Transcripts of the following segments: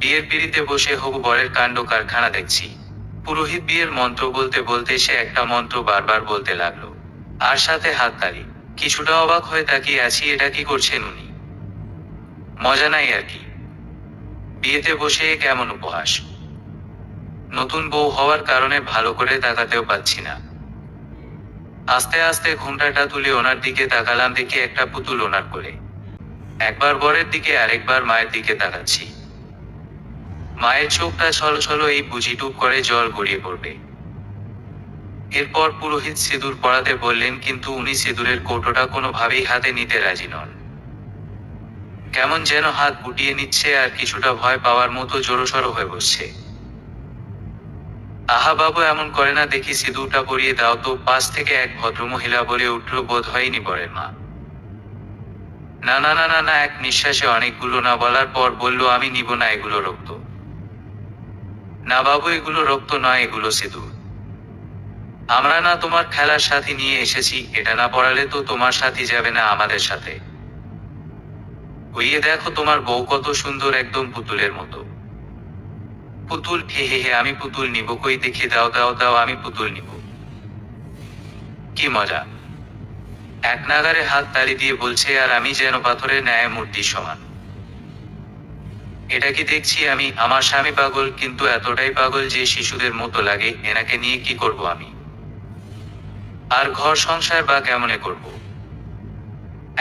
বিয়ের পিঁড়িতে বসে হবু বরের কাণ্ড কারখানা দেখছি। পুরোহিত বিয়ের মন্ত্র বলতে বলতে সে একটা মন্ত্র বারবার বলতে লাগলো, আর সাথে হাততালি। কিছুটা অবাক হয়ে তাকিয়ে আছি, এটা কি করছেন উনি? মজা নাই আর কি? বিয়েতে বসে এ কেমন উপহাস! নতুন বউ হওয়ার কারণে ভালো করে তাকাতেও পাচ্ছি না। আস্তে আস্তে ঘুমটাটা তুলে ওনার দিকে তাকালাম, দেখি একটা পুতুল ওনার কোলে। একবার বরের দিকে আরেকবার মায়ের দিকে তাকাচ্ছি। মায়ের চোখটা ছলছল, এই বুঝি টুপ করে জল গড়িয়ে পড়বে। এরপর পুরোহিত সিঁদুর পরাতে বললেন, কিন্তু উনি সিঁদুরের কৌটোটা কোনোভাবেই হাতে নিতে রাজি নন। কেমন যেন হাত গুটিয়ে নিচ্ছে আর কিছুটা ভয় পাওয়ার মতো জোরসড়ো হয়ে বসছে। আহা বাবু, এমন করে না দেখি, সিঁদুরটা পরিয়ে দাও তো। পাশ থেকে এক ভদ্রমহিলা বলে উঠল, বোধ হয়নি বরের মা। না না না না না, এক নিঃশ্বাসে অনেকগুলো না বলার পর বলল, আমি নিব না এগুলো রক্ত। না বাবু, এগুলো রক্ত নয়, এগুলো সিঁদুর। আমরা না তোমার খেলার সাথী নিয়ে এসেছি, এটা না পড়ালে তো তোমার সাথী যাবে না আমাদের সাথে। ওইয়ে দেখো তোমার বউ কত সুন্দর, একদম পুতুলের মতো। পুতুল? হে হে হে, আমি পুতুল নিব কই, দেখি দাও দাও দাও, আমি পুতুল নিব। কি মজা! এক নাগারে হাত তালি দিয়ে বলছে, আর আমি যেন পাথরের ন্যায় মূর্তির সমান। এটা কি দেখছি আমি? আমার স্বামী পাগল, কিন্তু এতটাই পাগল যে শিশুদের মতো লাগে। এনাকে নিয়ে কি করব আমি? আর ঘর সংসার বা কেমনে করব?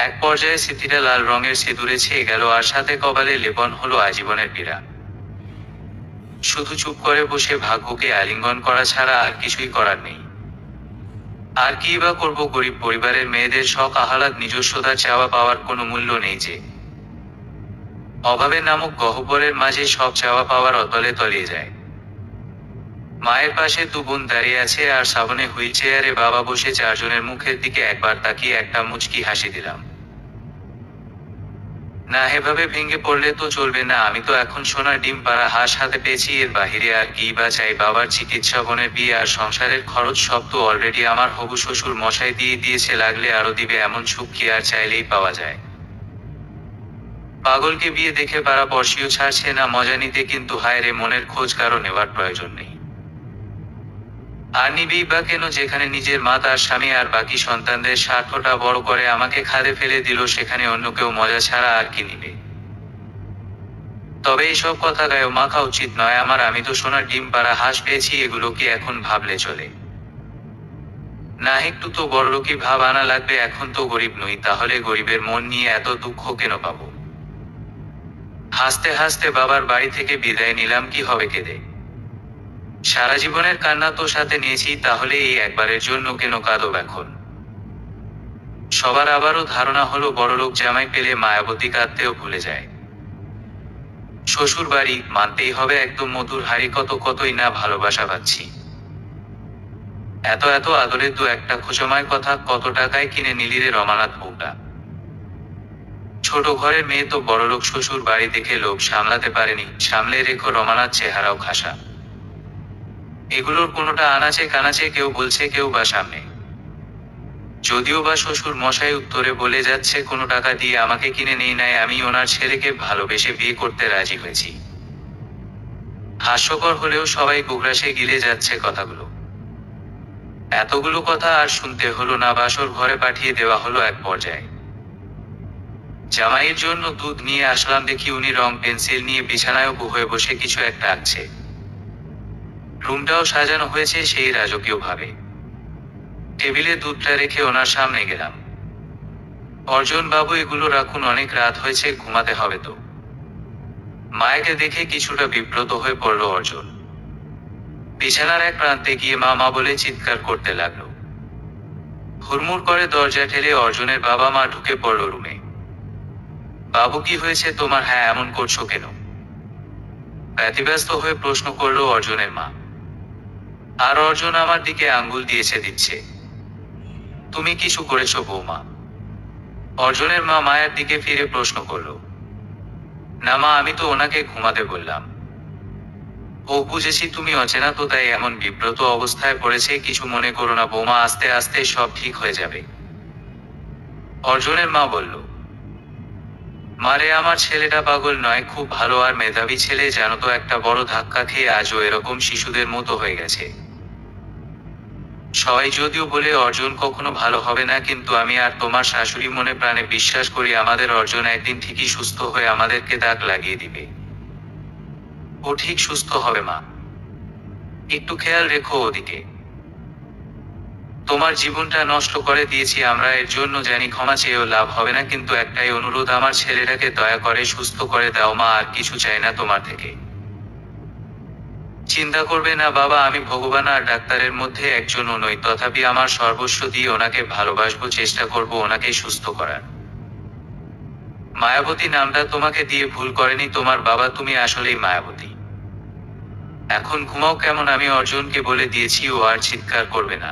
এক পর্যায়ে স্মৃতিটা লাল রঙের সিঁদুরে ছেয়ে গেল, আর সাথে কপালে লেপন হলো আজীবনের পীড়া। শুধু চুপ করে বসে ভাগ্যকে আলিঙ্গন করা ছাড়া আর কিছুই করার নেই। আর কি বা করব? গরিব পরিবারের মেয়েদের শখ আহ্লাদ, নিজস্বতার চাওয়া পাওয়ার কোনো মূল্য নেই যে। অভাবের নামক গহ্বরের মাঝে সব চাওয়া পাওয়ার অতলে তলিয়ে যায়। মায়ের পাশে দু বোন দাঁড়িয়ে আছে, আর সামনে হুইল চেয়ারে বাবা বসে। চারজনের মুখের দিকে একবার তাকিয়ে একটা মুচকি হাসি দিলাম। না, এভাবে ভেঙে পড়লে তো চলবে না। আমি তো এখন সোনার ডিম পাড়া হাঁস হাতে পেয়েছি, এর বাহিরে আর কি বা চাই? বাবার চিকিৎসা, বোনের বিয়ে আর সংসারের খরচ সব তো অলরেডি আমার হবু শ্বশুর মশাই দিয়ে দিয়েছে। লাগলে আরো দিবে, এমন সুখ কি আর চাইলেই পাওয়া যায়? পাগলকে বিয়ে দেখে পাড়া পড়শিও ছাড়ছে না মজা নিতে, কিন্তু হায় রে, মনের খোঁজ কারো নেওয়ার প্রয়োজন নেই। আর নিবেই বা কেন, যেখানে নিজের মা, তার স্বামী আর বাকি সন্তানদের স্বার্থটা বড় করে আমাকে খাদে ফেলে দিল, সেখানে অন্য কেউ মজা ছাড়া আর কি নিবে? তবে এইসব কথা গায়ে মাখা উচিত নয় আমার। আমি তো সোনার ডিম পাড়া হাঁস পেয়েছি, এগুলো কি এখন ভাবলে চলে? না, একটু তো বড়লোকি ভাব আনা লাগবে। এখন তো গরিব নই, তাহলে গরিবের মন নিয়ে এত দুঃখ কেন পাবো? হাসতে হাসতে বাবার বাড়ি থেকে বিদায় নিলাম। কি হবে কেঁদে? সারা জীবনের কান্না তো সাথে নিয়েছি, তাহলে এই একবারের জন্য কেন কাঁদব এখন? সবার আবারও ধারণা হলো, বড়লোক জামাই পেলে মায়াবতী কাঁদতেও ভুলে যায়। শ্বশুর বাড়ি, মানতেই হবে, একদম মধুর হাড়ি। কতই না ভালোবাসা পাচ্ছি। এত এত আদরের দু একটা খোঁচমায় কথা। কত টাকায় কিনে নিলি রে রমানাথ বউটা? ছোট ঘরের মেয়ে তো বড়লোক শ্বশুর বাড়ি দেখে লোভ সামলাতে পারেনি। সামলে রেখো রমানাথ, চেহারাও খাসা। এগুলোর কোনোটা আনাচে কানাচে, কেউ বলছে কেউ বা সামনে। যদিও বা শ্বশুর মশাই উত্তরে বলে যাচ্ছে, কোনো টাকা দিয়ে আমাকে কিনে নেই নাই, আমি ওনার ছেলেকে ভালোবেসে বিয়ে করতে রাজি হয়েছি। হাস্যকর হলেও সবাই গোগ্রাসে গিলে যাচ্ছে কথাগুলো। এতগুলো কথা আর শুনতে হলো না। বাসর ঘরে পাঠিয়ে দেওয়া হলো এক পর্যায়ে। জামাইয়ের জন্য দুধ নিয়ে আসলাম, দেখি উনি রং পেন্সিল নিয়ে বিছানায় উবু হয়ে বসে কিছু একটা আঁকছে। রুমটাও সাজানো হয়েছে সেই রাজকীয় ভাবে। টেবিলে দুধটা রেখে ওনার সামনে গেলাম। অর্জুন বাবু, এগুলো রাখুন, অনেক রাত হয়েছে, ঘুমাতে হবে তো। মায়াকে দেখে কিছুটা বিব্রত হয়ে পড়ল অর্জুন। বিছানার এক প্রান্তে গিয়ে মা মা বলে চিৎকার করতে লাগলো। হুড়মুড় করে দরজা ঠেলে অর্জুনের বাবা মা ঢুকে পড়ল রুমে। বাবু, কি হয়েছে তোমার? হ্যাঁ, এমন করছো কেন? ব্যতিব্যস্ত হয়ে প্রশ্ন করলো অর্জুনের মা। আর অর্জুন আমার দিকে আঙ্গুল দিচ্ছে। তুমি কিছু করেছো বৌমা? অর্জুনের মা মায়ের দিকে ফিরে প্রশ্ন করলো। না মা, আমি তো ওনাকে ঘুমাতে বললাম। ও, বুঝেছি, তুমি অচেনা তো, তাই এমন বিব্রত অবস্থায় পড়েছে। কিছু মনে করো না বৌমা, আস্তে আস্তে সব ঠিক হয়ে যাবে, অর্জুনের মা বলল। মারে আমার ছেলেটা পাগল নয়, খুব ভালো আর মেধাবী ছেলে, জানো তো, একটা বড় ধাক্কা খেয়ে আজও এরকম শিশুদের মতো হয়ে গেছে। সবাই যদিও বলে অর্জন কখনো ভালো হবে না, কিন্তু আমি আর তোমার শাশুড়ি মনে প্রাণে বিশ্বাস করি আমাদের অর্জন একদিন ঠিকই সুস্থ হয়ে আমাদেরকে দাগ লাগিয়ে দিবে। ও ঠিক সুস্থ হবে মা, একটু খেয়াল রেখো ওদিকে। তোমার জীবনটা নষ্ট করে দিয়েছি আমরা, এর জন্য জানি ক্ষমা চেয়েও লাভ হবে না, কিন্তু একটাই অনুরোধ, আমার ছেলেটাকে দয়া করে সুস্থ করে দাও মা, আর কিছু চাই না তোমার থেকে। চিন্তা করবে না বাবা, আমি ভগবান আর ডাক্তারের মধ্যে একজনও নই, তথাপি আমার সর্বস্ব দিয়ে ওনাকে ভালোবাসবো, চেষ্টা করব ওনাকে সুস্থ করার। মায়াবতী নামটা তোমাকে দিয়ে ভুল করেনি তোমার বাবা, তুমি আসলেই মায়াবতী। এখন ঘুমাও কেমন, আমি অর্জুনকে বলে দিয়েছি ও আর চিৎকার করবে না।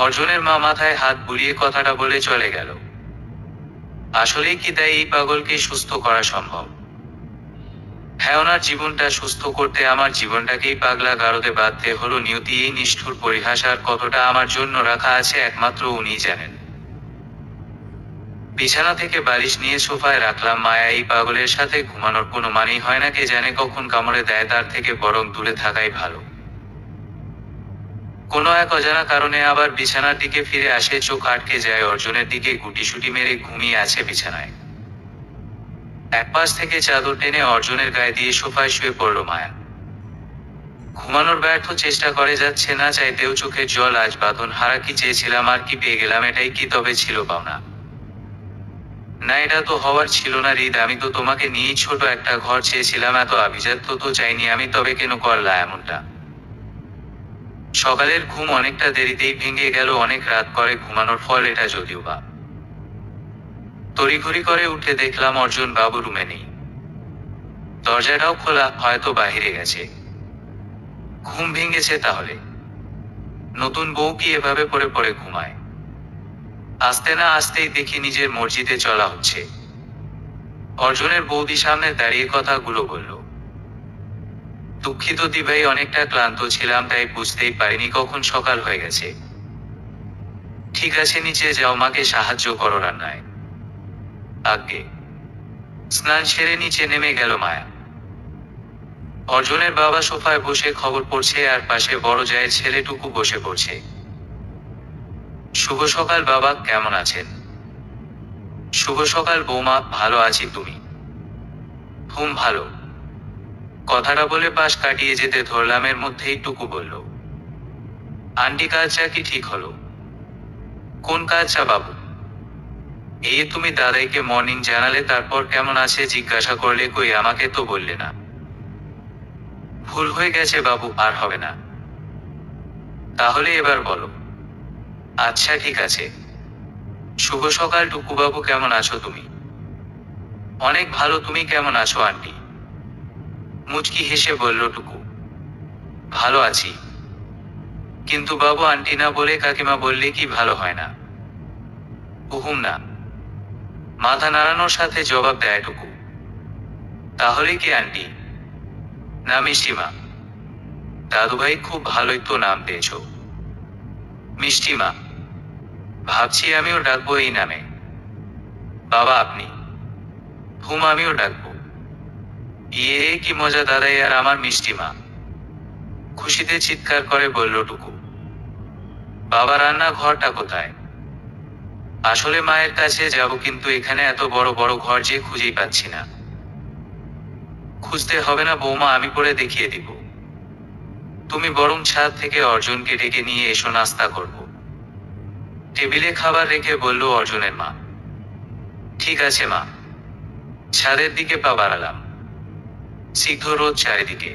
অর্জুনের মা মাথায় হাত বুলিয়ে কথাটা বলে চলে গেল। আসলেই কি তাই এই পাগলকে সুস্থ করা সম্ভব? হ্যাঁ, ওনার জীবনটা সুস্থ করতে আমার জীবনটাকেই পাগলা গারদে বাঁধতে হলো। নিয়তি এই নিষ্ঠুর পরিহাস আর কতটা আমার জন্য রাখা আছে একমাত্র উনিই জানেন। বিছানা থেকে বালিশ নিয়ে সোফায় রাখলাম। মায়া এই পাগলের সাথে ঘুমানোর কোনো মানেই হয় না, কে জানে কখন কামড়ে দেয়, তার থেকে বরং দূরে থাকাই ভালো। কোনো এক অজানা কারণে আবার বিছানার দিকে ফিরে আসে, চোখ আটকে যায় অর্জুনের দিকে, গুটিসুটি মেরে ঘুমিয়ে আছে বিছানায়। এক পাশ থেকে চাদর টেনে অর্জুনের গায়ে দিয়ে সোফায় শুয়ে পড়ল মায়া। ঘুমানোর ব্যর্থ চেষ্টা করে যাচ্ছে না, চাইতেও চোখের জল। আজ বাঁধন হারা কি চেয়েছিলাম আর কি পেয়ে গেলাম, এটাই কি তবে ছিল পাওনা? না, এটা তো হওয়ার ছিল না হৃদ, আমি তো তোমাকে নিয়েই ছোট একটা ঘর চেয়েছিলাম, এত আভিজাত্য তো চাইনি আমি, তবে কেন করলা এমনটা? সকালের ঘুম অনেকটা দেরিতেই ভেঙে গেল, অনেক রাত করে ঘুমানোর ফল এটা যদিও বা। তড়িঘড়ি করে উঠে দেখলাম অর্জুন বাবু রুমে নেই। দরজাটাও খোলা, হয়তো বাহিরে গেছে। ঘুম ভেঙেছে তাহলে? নতুন বউ কি এভাবে পড়ে পড়ে ঘুমায়? আসতে না আসতেই দেখি নিজের মসজিদে চলা হচ্ছে। অর্জুনের বৌদি সামনে দাঁড়িয়ে কথাগুলো বলল। দুঃখিত দিভাই, অনেকটা ক্লান্ত ছিলাম, তাই বুঝতেই পারিনি কখন সকাল হয়ে গেছে। ঠিক আছে, নিচে যাও, মাকে সাহায্য করো রান্নায়। আগে স্নান সেরে নিচে নেমে গেল মায়া। অর্জুনের বাবা সোফায় বসে খবর পড়ছে, আর পাশে বড় জায়ের ছেলেটুকু বসে পড়ছে। শুভ সকাল বাবা, কেমন আছেন? শুভ সকাল বৌমা, ভালো আছি, তুমি? ভালো। কথাটা বলে পাশ কাটিয়ে যেতে ধরলাম, এর মধ্যেই টুকু বলল, আন্টি কাজটা কি ঠিক হলো? কোন কাজটা বাবু? এই তুমি দাদাইকে মর্নিং জানালে, তারপর কেমন আছে জিজ্ঞাসা করলে, কই আমাকে তো বললে না। ভুল হয়ে গেছে বাবু, আর হবে না। তাহলে এবার বলো। আচ্ছা ঠিক আছে। শুভ সকাল টুকু বাবু, কেমন আছো তুমি? অনেক ভালো, তুমি কেমন আছো আন্টি? মুচকি হেসে বলল টুকু। ভালো আছি। কিন্তু বাবু, আন্টি না বলে কাকিমা বললে কি ভালো হয় না? না। মাথা নাড়ানোর সাথে জবাব দেয় টুকু। তাহলে কি আন্টি? না, মিষ্টিমা। দাদুভাই, খুব ভালোই তো নাম পেয়েছ, মিষ্টিমা। ভাবছি আমিও ডাকবো এই নামে। বাবা আপনি? আমিও ডাকবো। ইয়ে, কি মজা দাদাই আর আমার মিষ্টিমা, খুশিতে চিৎকার করে বলল টুকু। বাবা, রান্না ঘরটা কোথায়? আসলে মায়ের কাছে যাব, কিন্তু এখানে এত বড় বড় ঘর যে খুঁজেই পাচ্ছি না। খুঁজতে হবে না বৌমা, আমি পরে দেখিয়ে দিব। তুমি বরং ছাদ থেকে অর্জুনকে ডেকে নিয়ে এসো, নাস্তা করব। টেবিলে খাবার রেখে বলল অর্জুনের মা। ঠিক আছে মা। ছাদের দিকে পা বাড়ালাম। সিদ্ধ রোদ চারিদিকে।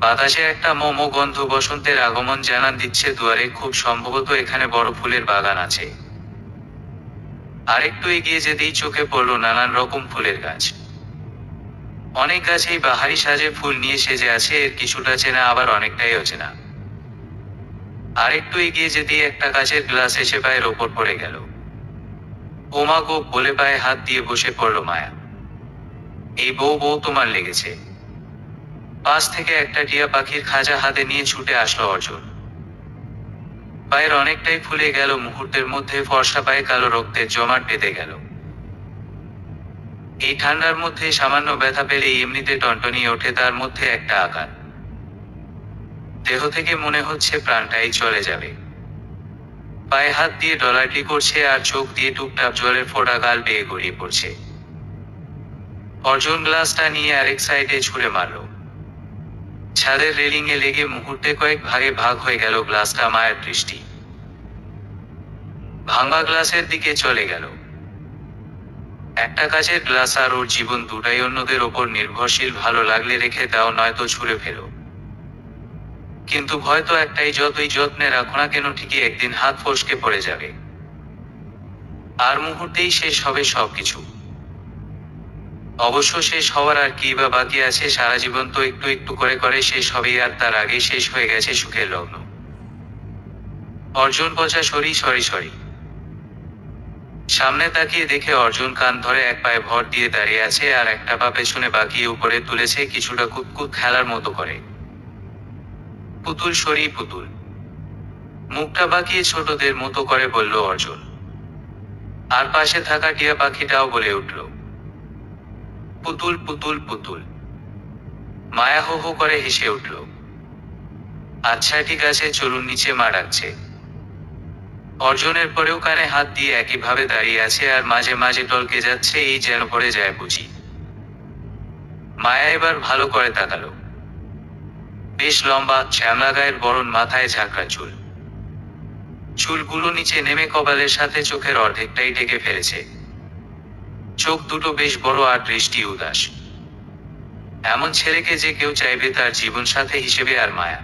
বাতাসে একটা মোমো গন্ধ বসন্তের আগমন জানান দিচ্ছে দুয়ারে, খুব সম্ভবত এখানে বড় ফুলের বাগান আছে। আরেকটু এগিয়ে যেতেই চোখে পড়ল নানান রকম ফুলের গাছ। অনেক গাছেই বাহারি সাজে ফুল নিয়ে সেজে আছে, এর কিছুটা চেনা, আবার অনেকটাই অচেনা। আরেকটু এগিয়ে যেতেই একটা কাচের গ্লাস এসে পায়ের ওপর পড়ে গেল। ওমা গো বলে পায়ে হাত দিয়ে বসে পড়ল মায়া। এই বউ বউ তোমার লেগেছে। পাশ থেকে একটা টিয়া পাখির খাঁচা হাতে নিয়ে ছুটে আসলো অর্জুন। পায়ের অনেকটাই ফুলে গেল, মুহূর্তের মধ্যে ফর্সা পায়ে কালো রক্তের জমাট বেঁধে গেল। এই ঠান্ডার মধ্যে সামান্য ব্যথা পেলেই এমনিতে টনটনিয়ে ওঠে তার মধ্যে একটা আঘাত। দেহ থেকে মনে হচ্ছে প্রাণটাই চলে যাবে। পায়ে হাত দিয়ে ডলারটি করছে আর চোখ দিয়ে টুপটাপ জলের ফোঁটা গাল বেয়ে গড়িয়ে পড়ছে। অর্জুন গ্লাসটা নিয়ে আরেক সাইডে ছুঁড়ে মারল। ছাদের রেলিং এ লেগে মুহূর্তে কয়েক ভাগে ভাগ হয়ে গেল গ্লাসটা। মায়ের দৃষ্টি ভাঙা গ্লাসের দিকে চলে গেল। একটা কাচের গ্লাস আর ওর জীবন দুটাই অন্যদের ওপর নির্ভরশীল। ভালো লাগলে রেখে দাও, নয়তো ছুঁড়ে ফেলো। কিন্তু ভয় তো একটাই, যতই যত্নে রাখো না কেন ঠিকই একদিন হাত ফসকে পড়ে যাবে। আর মুহূর্তেই শেষ হবে সবকিছু। অবশ্য শেষ হওয়ার আর কি বা বাকি আছে? সারা জীবন তো একটু একটু করে করে শেষ হবেই, আর তার আগেই শেষ হয়ে গেছে সুখের লগ্ন। অর্জুন পচা সরি সরি সরি। সামনে তাকিয়ে দেখে অর্জুন কান ধরে এক পায়ে ভর দিয়ে দাঁড়িয়ে আছে আর একটা পা পেছনে বাঁকিয়ে উপরে তুলেছে, কিছুটা কুতকুত খেলার মতো করে। পুতুল সরি পুতুল। মুখটা বাঁকিয়ে ছোটদের মতো করে বলল অর্জুন। আর পাশে থাকা টিয়া পাখিটাও বলে উঠল, পুতুল পুতুল পুতুল। মায়া হো হো করে হেসে উঠল। আচ্ছা ঠিক আছে, চলুন নিচে, মা ডাকছে। অর্জুনের পরেও কানে হাত দিয়ে একইভাবে দাঁড়িয়ে আছে আর মাঝে মাঝে টলকে যাচ্ছে, এই যেন পড়ে যায় বুঝি। মায়া এবার ভালো করে তাকালো। বেশ লম্বা শ্যামলা গায়ের বরণ, মাথায় ঝাঁকড়া চুল। চুলগুলো নিচে নেমে কপালের সাথে চোখের অর্ধেকটাই ঢেকে ফেলেছে। চোখ দুটো বেশ বড় আর দৃষ্টি উদাস। এমন ছেলেকে যে কেউ চাইবে তার জীবন সাথী হিসেবে। আর মায়া,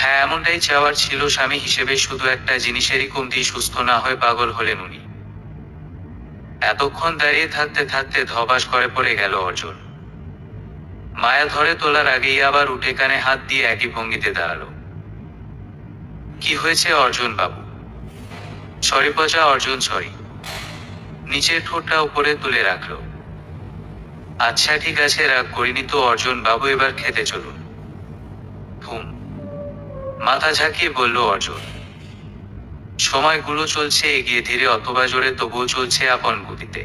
হ্যাঁ এমনটাই চাওয়ার ছিল স্বামী হিসেবে। শুধু একটা জিনিসেরই কমতি, সুস্থ না হয়ে পাগল হলেন উনি। এতক্ষণ দাঁড়িয়ে থাকতে থাকতে ধবাস করে পড়ে গেল অর্জুন। মায়া ধরে তোলার আগেই আবার উঠে কানে হাত দিয়ে একই ভঙ্গিতে দাঁড়ালো। কি হয়েছে অর্জুন বাবু? সরি পচা অর্জুন সরি। নিচের ঠোঁটটা উপরে তুলে রাখলো। আচ্ছা ঠিক আছে, রাগ করিনি তো অর্জুন বাবু, এবার খেতে চলুন। ঘুম। মাথা ঝাঁকিয়ে বলল অর্জুন। সময়গুলো চলছে এগিয়ে ধীরে অথবা জোরে, তবুও চলছে আপন গতিতে।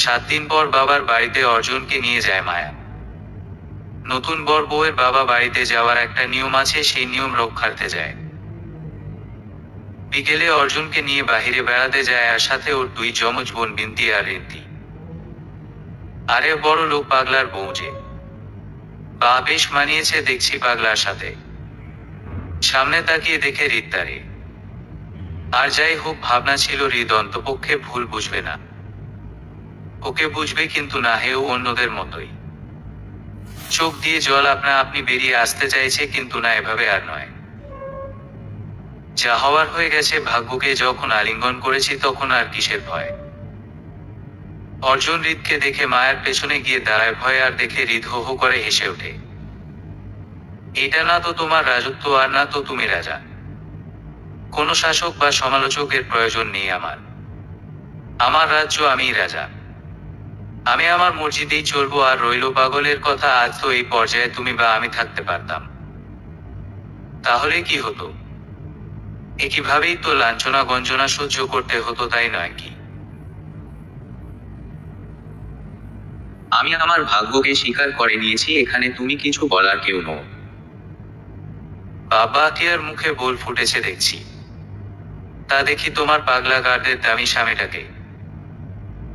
7 দিন পর বাবার বাড়িতে অর্জুনকে নিয়ে যায় মায়া। নতুন বর বউয়ের বাবা বাড়িতে যাওয়ার একটা নিয়ম আছে, সেই নিয়ম রক্ষার্থে যায়। বিকেলে অর্জুনকে নিয়ে বাহিরে বেড়াতে যায়, আর সাথে ওর 2 যমজ বোন বিন্তি আর রিন্তি। আরে বড় লোক পাগলার বউ যে। বা বেশ মানিয়েছে দেখছি পাগলার সাথে। সামনে তাকিয়ে দেখে হৃদ দাঁড়িয়ে। আর যাই হোক, ভাবনা ছিল হৃদ অন্তপক্ষে ভুল বুঝবে না। ওকে বুঝবে, কিন্তু না হেও অন্যদের মতোই। চোখ দিয়ে জল আপনা আপনি বেরিয়ে আসতে চাইছে, কিন্তু না এভাবে আর নয়। যা হওয়ার হয়ে গেছে, ভাগ্যকে যখন আলিঙ্গন করেছি তখন আর কিসের ভয়। অর্জুন হৃদকে দেখে মায়ের পেছনে গিয়ে দাঁড়ায়। ভয় আর দেখে হৃদ হো হো করে হেসে ওঠে। এটা না তো তোমার রাজত্ব, আর না তো তুমি রাজা। কোনো শাসক বা সমালোচকের প্রয়োজন নেই আমার। আমার রাজ্য, আমিই রাজা। আমি আমার মর্জিতেই চলবো। আর রইল পাগলের কথা, আজ তো এই পর্যায়ে তুমি বা আমি থাকতে পারতাম। তাহলে কি হতো? একইভাবেই তো লাঞ্ছনা গঞ্জনা সহ্য করতে হতো, তাই নয় কি? আমি আমার ভাগ্যকে স্বীকার করে নিয়েছি, এখানে তুমি কিছু বলার কেউ নও। বাবা টিয়ার মুখে বোল ফুটেছে দেখছি। তা দেখি তোমার পাগলা গার্ডের দামি স্বামীটাকে।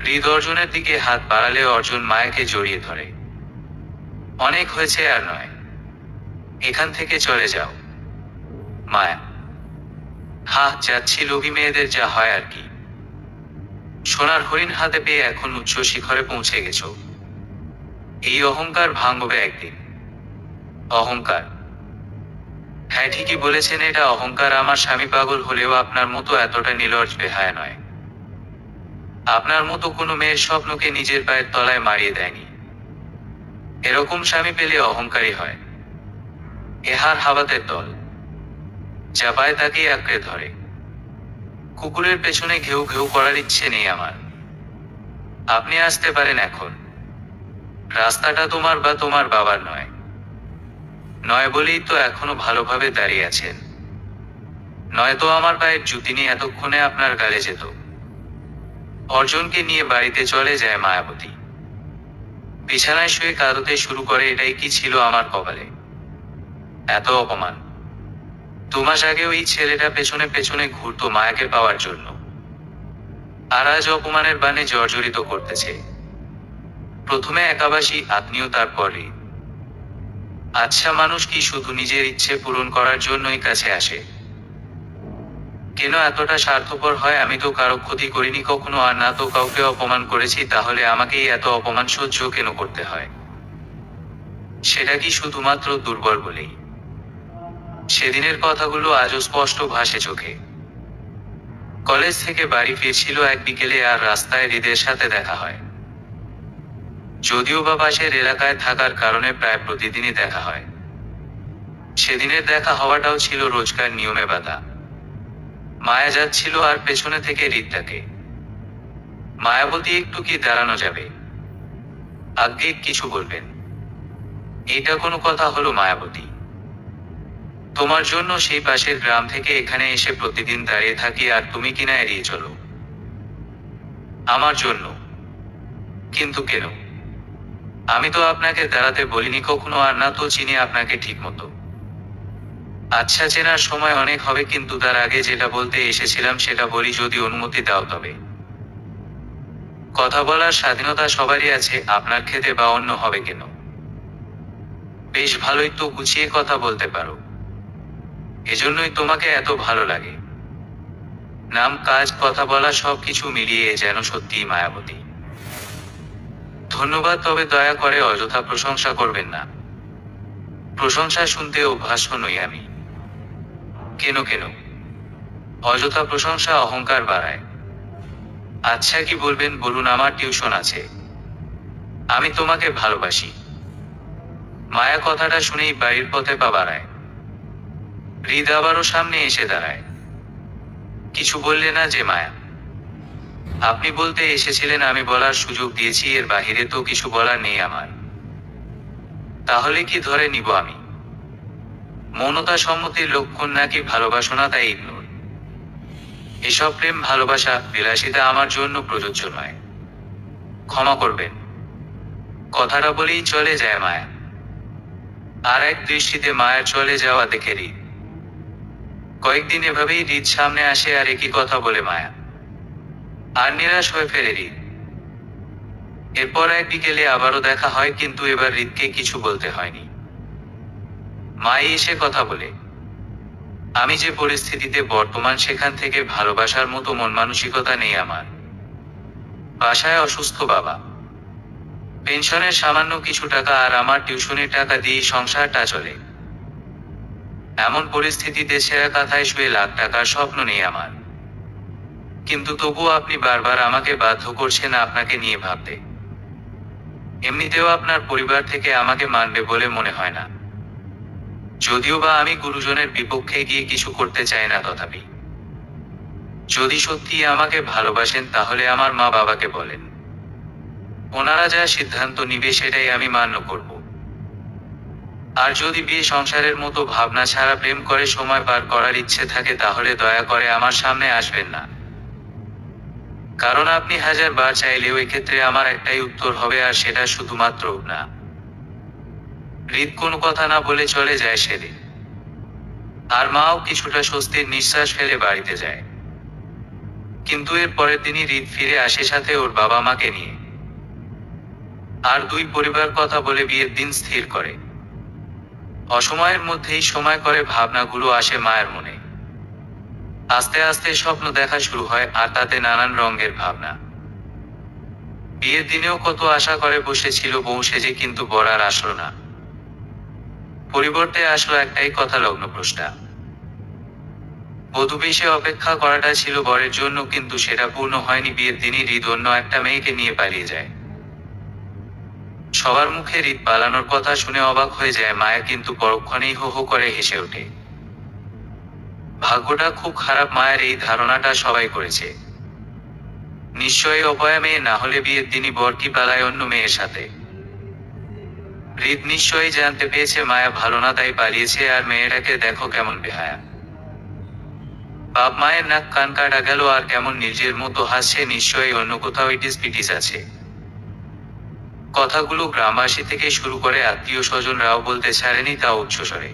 হৃদ অর্জুনের দিকে হাত বাড়ালে অর্জুন মায়াকে জড়িয়ে ধরে। অনেক হয়েছে, আর নয়। এখান থেকে চলে যাও। মায়া, হ্যাঁ যাচ্ছি, লোভী মেয়েদের যা হয় আর কি। সোনার হরিণ হাতে পেয়ে এখন উচ্চ শিখরে পৌঁছে গেছো। এই অহংকার ভাঙবে একদিন। অহংকার? হ্যাঁ ঠিকই বলেছেন, এটা অহংকার। আমার স্বামী পাগল হলেও আপনার মতো এতটা নির্লজ্জ বেহায়া নয়। আপনার মতো কোনো মেয়ের স্বপ্নকে নিজের পায়ের তলায় মারিয়ে দেয়নি। এরকম স্বামী পেলে অহংকারী হয়। এহার হাওয়াতের দল, যা পায় তাকেই আঁকড়ে ধরে। কুকুরের পেছনে ঘেউ ঘেউ করার ইচ্ছে নেই আমার। আপনি আসতে পারেন এখন। রাস্তাটা তোমার বা তোমার বাবার নয়। নয় বলেই তো এখনো ভালোভাবে দাঁড়িয়ে আছেন। নয়তো আমার পায়ের জুতি নিয়ে এতক্ষণে আপনার গালে যেত। অর্জুনকে নিয়ে বাড়িতে চলে যায় মায়াবতী। বিছানায় শুয়ে কাঁদতে শুরু করে, এটাই কি ছিল আমার কপালে, এত অপমান। 2 মাস আগেও এই ছেলেটা পেছনে পেছনে ঘুরতো মায়াকে পাওয়ার জন্য, আর আজ অপমানের বাণে জর্জরিত করতেছে। প্রথমে একাবাসী আত্মীয়, তারপর হৃদ। আচ্ছা, মানুষ কি শুধু নিজের ইচ্ছে পূরণ করার জন্যই কাছে আসে? কেন এতটা স্বার্থপর হয়? আমি তো কারো ক্ষতি করিনি কখনো, আর না তো কাউকে অপমান করেছি, তাহলে আমাকেই এত অপমান সহ্য কেন করতে হয়? সেটা কি শুধুমাত্র দুর্বল বলেই? সেদিনের কথাগুলো আজও স্পষ্ট ভাসে চোখে। কলেজ থেকে বাড়ি ফিরছিল এক বিকেলে, আর রাস্তায় হৃদের সাথে দেখা হয়। যদিও বা পাশের এলাকায় থাকার কারণে প্রায় প্রতিদিনই দেখা হয়, সেদিনের দেখা হওয়াটাও ছিল রোজকার নিয়মে বাঁধা। মায়া যাচ্ছিল আর পেছনে থেকে হৃদটাকে। মায়াবতী, একটু কি দাঁড়ানো যাবে? আজ্ঞে, কিছু বলবেন? এটা কোনো কথা হলো মায়াবতী? তোমার জন্য সেই পাশের গ্রাম থেকে এখানে এসে প্রতিদিন দাঁড়িয়ে থাকি, আর তুমি কিনা এড়িয়ে চলো। আমার জন্য? কিন্তু কেন? আমি তো আপনাকে দাঁড়াতে বলিনি কখনো, আর না তো চিনি আপনাকে ঠিক মতো। আচ্ছা, চেনার সময় অনেক হবে, কিন্তু তার আগে যেটা বলতে এসেছিলাম সেটা বলি, যদি অনুমতি দাও তবে। কথা বলার স্বাধীনতা সবারই আছে, আপনার খেতে বা অন্য হবে কেন? বেশ ভালোই তো গুছিয়ে কথা বলতে পারো, এজন্যই তোমাকে এত ভালো লাগে। নাম, কাজ, কথা বলা সবকিছু মিলিয়ে যেন সত্যিই মায়াবতী। ধন্যবাদ, তবে দয়া করে অযথা প্রশংসা করবেন না। প্রশংসা শুনতে অভ্যস্ত নই আমি। কেন কেন? অযথা প্রশংসা অহংকার বাড়ায়। আচ্ছা, কি বলবেন বলুন? আমার টিউশন আছে, আমি তোমাকে ভালোবাসি। মায়া কথাটা শুনেই বাড়ির পথে পা বাড়ায়। হৃদ আবারও সামনে এসে দাঁড়ায়। কিছু বললে না যে মায়া? আপনি বলতে এসেছিলেন, আমি বলার সুযোগ দিয়েছি, এর বাহিরে তো কিছু বলার নেই আমার। তাহলে কি ধরে নিব আমি? মৌনতা সম্মতির লক্ষণ নাকি ভালোবাসো না তাই ইগনোর? এসব প্রেম ভালোবাসা বিলাসিতা আমার জন্য প্রযোজ্য নয়। ক্ষমা করবেন। কথাটা বলেই চলে যায় মায়া। আর এক দৃষ্টিতে মায়ের চলে যাওয়া দেখে হৃদ। কয়েকদিন এভাবেই হৃদ সামনে আসে, আর একই কথা বলে মায়া, আর নিরাশ হয়ে ফেরে হৃদ। এরপর এক বিকেলে আবারও দেখা হয়, কিন্তু এবার হৃদকে কিছু বলতে হয়নি। মাই এসে কথা বলে, আমি যে পরিস্থিতিতে বর্তমান সেখান থেকে ভালোবাসার মতো মন মানসিকতা নেই আমার। বাসায় অসুস্থ বাবা, পেনশনের সামান্য কিছু টাকা আর আমার টিউশনের টাকা দিয়েই সংসারটা চলে। এমন পরিস্থিতিতে ছেঁড়া কাঁথায় শুয়ে লাখ টাকার স্বপ্ন নেই আমার। কিন্তু তবুও আপনি বারবার আমাকে বাধ্য করছেন আপনাকে নিয়ে ভাবতে। এমনিতেও আপনার পরিবার থেকে আমাকে মানবে বলে মনে হয় না, যদিও বা আমি গুরুজনের বিপক্ষে গিয়ে কিছু করতে চাই না। তথাপি যদি সত্যি আমাকে ভালোবাসেন, তাহলে আমার মা বাবাকে বলেন, ওনারা যা সিদ্ধান্ত নিবে সেটাই আমি মান্য করব। আর যদি বিয়ে সংসারের মতো ভাবনা ছাড়া প্রেম করে সময় পার করার ইচ্ছে থাকে, তাহলে দয়া করে আমার সামনে আসবেন না। কারণ আপনি 1000 বার চাইলেও এক্ষেত্রে আমার একটাই উত্তর হবে, আর সেটা শুধুমাত্র না। হৃদ কোনো কথা না বলে চলে যায় সেদিন। আর মাও কিছুটা স্বস্তির নিঃশ্বাস ফেলে বাড়িতে যায়। কিন্তু এর পরের দিনই হৃদ ফিরে আসে, সাথে ওর বাবা মাকে নিয়ে। আর দুই পরিবার কথা বলে বিয়ের দিন স্থির করে। অসময়ের মধ্যেই সময় করে ভাবনাগুলো আসে মায়ের মনে। আস্তে আস্তে স্বপ্ন দেখা শুরু হয়, আর তাতে নানান রঙের ভাবনা। বিয়ের দিনেও কত আশা করে বসেছিল বউ সেজে, কিন্তু বর আর আসলো না। পরিবর্তে আসলো একটাই কথা, লগ্নপ্রষ্ঠা। বধূ বেশে অপেক্ষা করাটা ছিল বরের জন্য, কিন্তু সেটা পূর্ণ হয়নি। বিয়ের দিনই হৃদ অন্য একটা মেয়েকে নিয়ে পালিয়ে যায়। সবার মুখে হৃদ পালানোর কথা শুনে অবাক হয়ে যায় মায়া, কিন্তু পরক্ষণেই হো হো করে হেসে ওঠে। ভাগ্যটা খুব খারাপ, মায়ের এই ধারণাটা সবাই করেছে। নিশ্চয়ই অপয়া মেয়ে, না হলে বিয়ের দিনই বর কি পালায় অন্য মেয়ের সাথে। হৃদ নিশ্চয়ই জানতে পেরেছে মায়া ভালো না, তাই পালিয়েছে। আর মেয়েটাকে দেখো কেমন বেহায়া। বাপ মায়ের নাক কান কাটা গেল আর কেমন নিজের মতো হাসছে, নিশ্চয়ই অন্য কোথাও ইটিস পিটিস আছে। কথাগুলো গ্রামবাসী থেকে শুরু করে আত্মীয় স্বজনরাও বলতে ছাড়েনি, তা উচ্চস্বরে।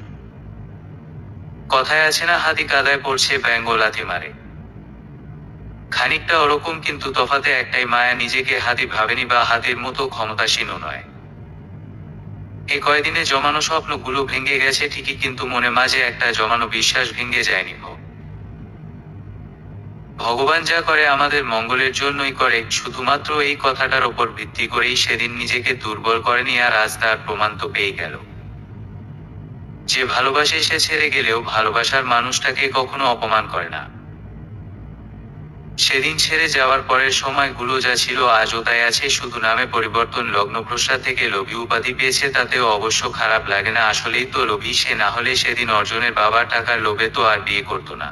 কথায় আছে না, হাতি কাদায় পড়ছে ব্যাঙ লাথি মারে। খানিকটা ওরকম, কিন্তু তফাতে একটাই, মায়া নিজেকে হাতি ভাবেনি বা হাতির মতো ক্ষমতাসীনও নয়। এ কয়দিনে জমানো স্বপ্নগুলো ভেঙে গেছে ঠিকই, কিন্তু মনে মাঝে একটা জমানো বিশ্বাস ভেঙে যায়নি। ভগবান যা করে আমাদের মঙ্গলের জন্যই করে, শুধুমাত্র এই কথাটার ওপর ভিত্তি করেই সেদিন নিজেকে দুর্বল করেনি, আর আজ তার প্রমাণ তো পেয়ে গেল। যে ভালোবাসে সে ছেড়ে গেলেও ভালোবাসার মানুষটাকে কখনো অপমান করে না। সেদিন ছেড়ে যাওয়ার পরের সময়গুলো যা ছিল আজও তাই আছে, শুধু নামে পরিবর্তন। লগ্নভ্রষ্টা থেকে লোভী উপাধি পেয়েছে, তাতেও অবশ্য খারাপ লাগে না। আসলেই তো লোভী সে, না হলে সেদিন অর্জনের বাবা টাকার লোভে তো আর বিয়ে করতো না।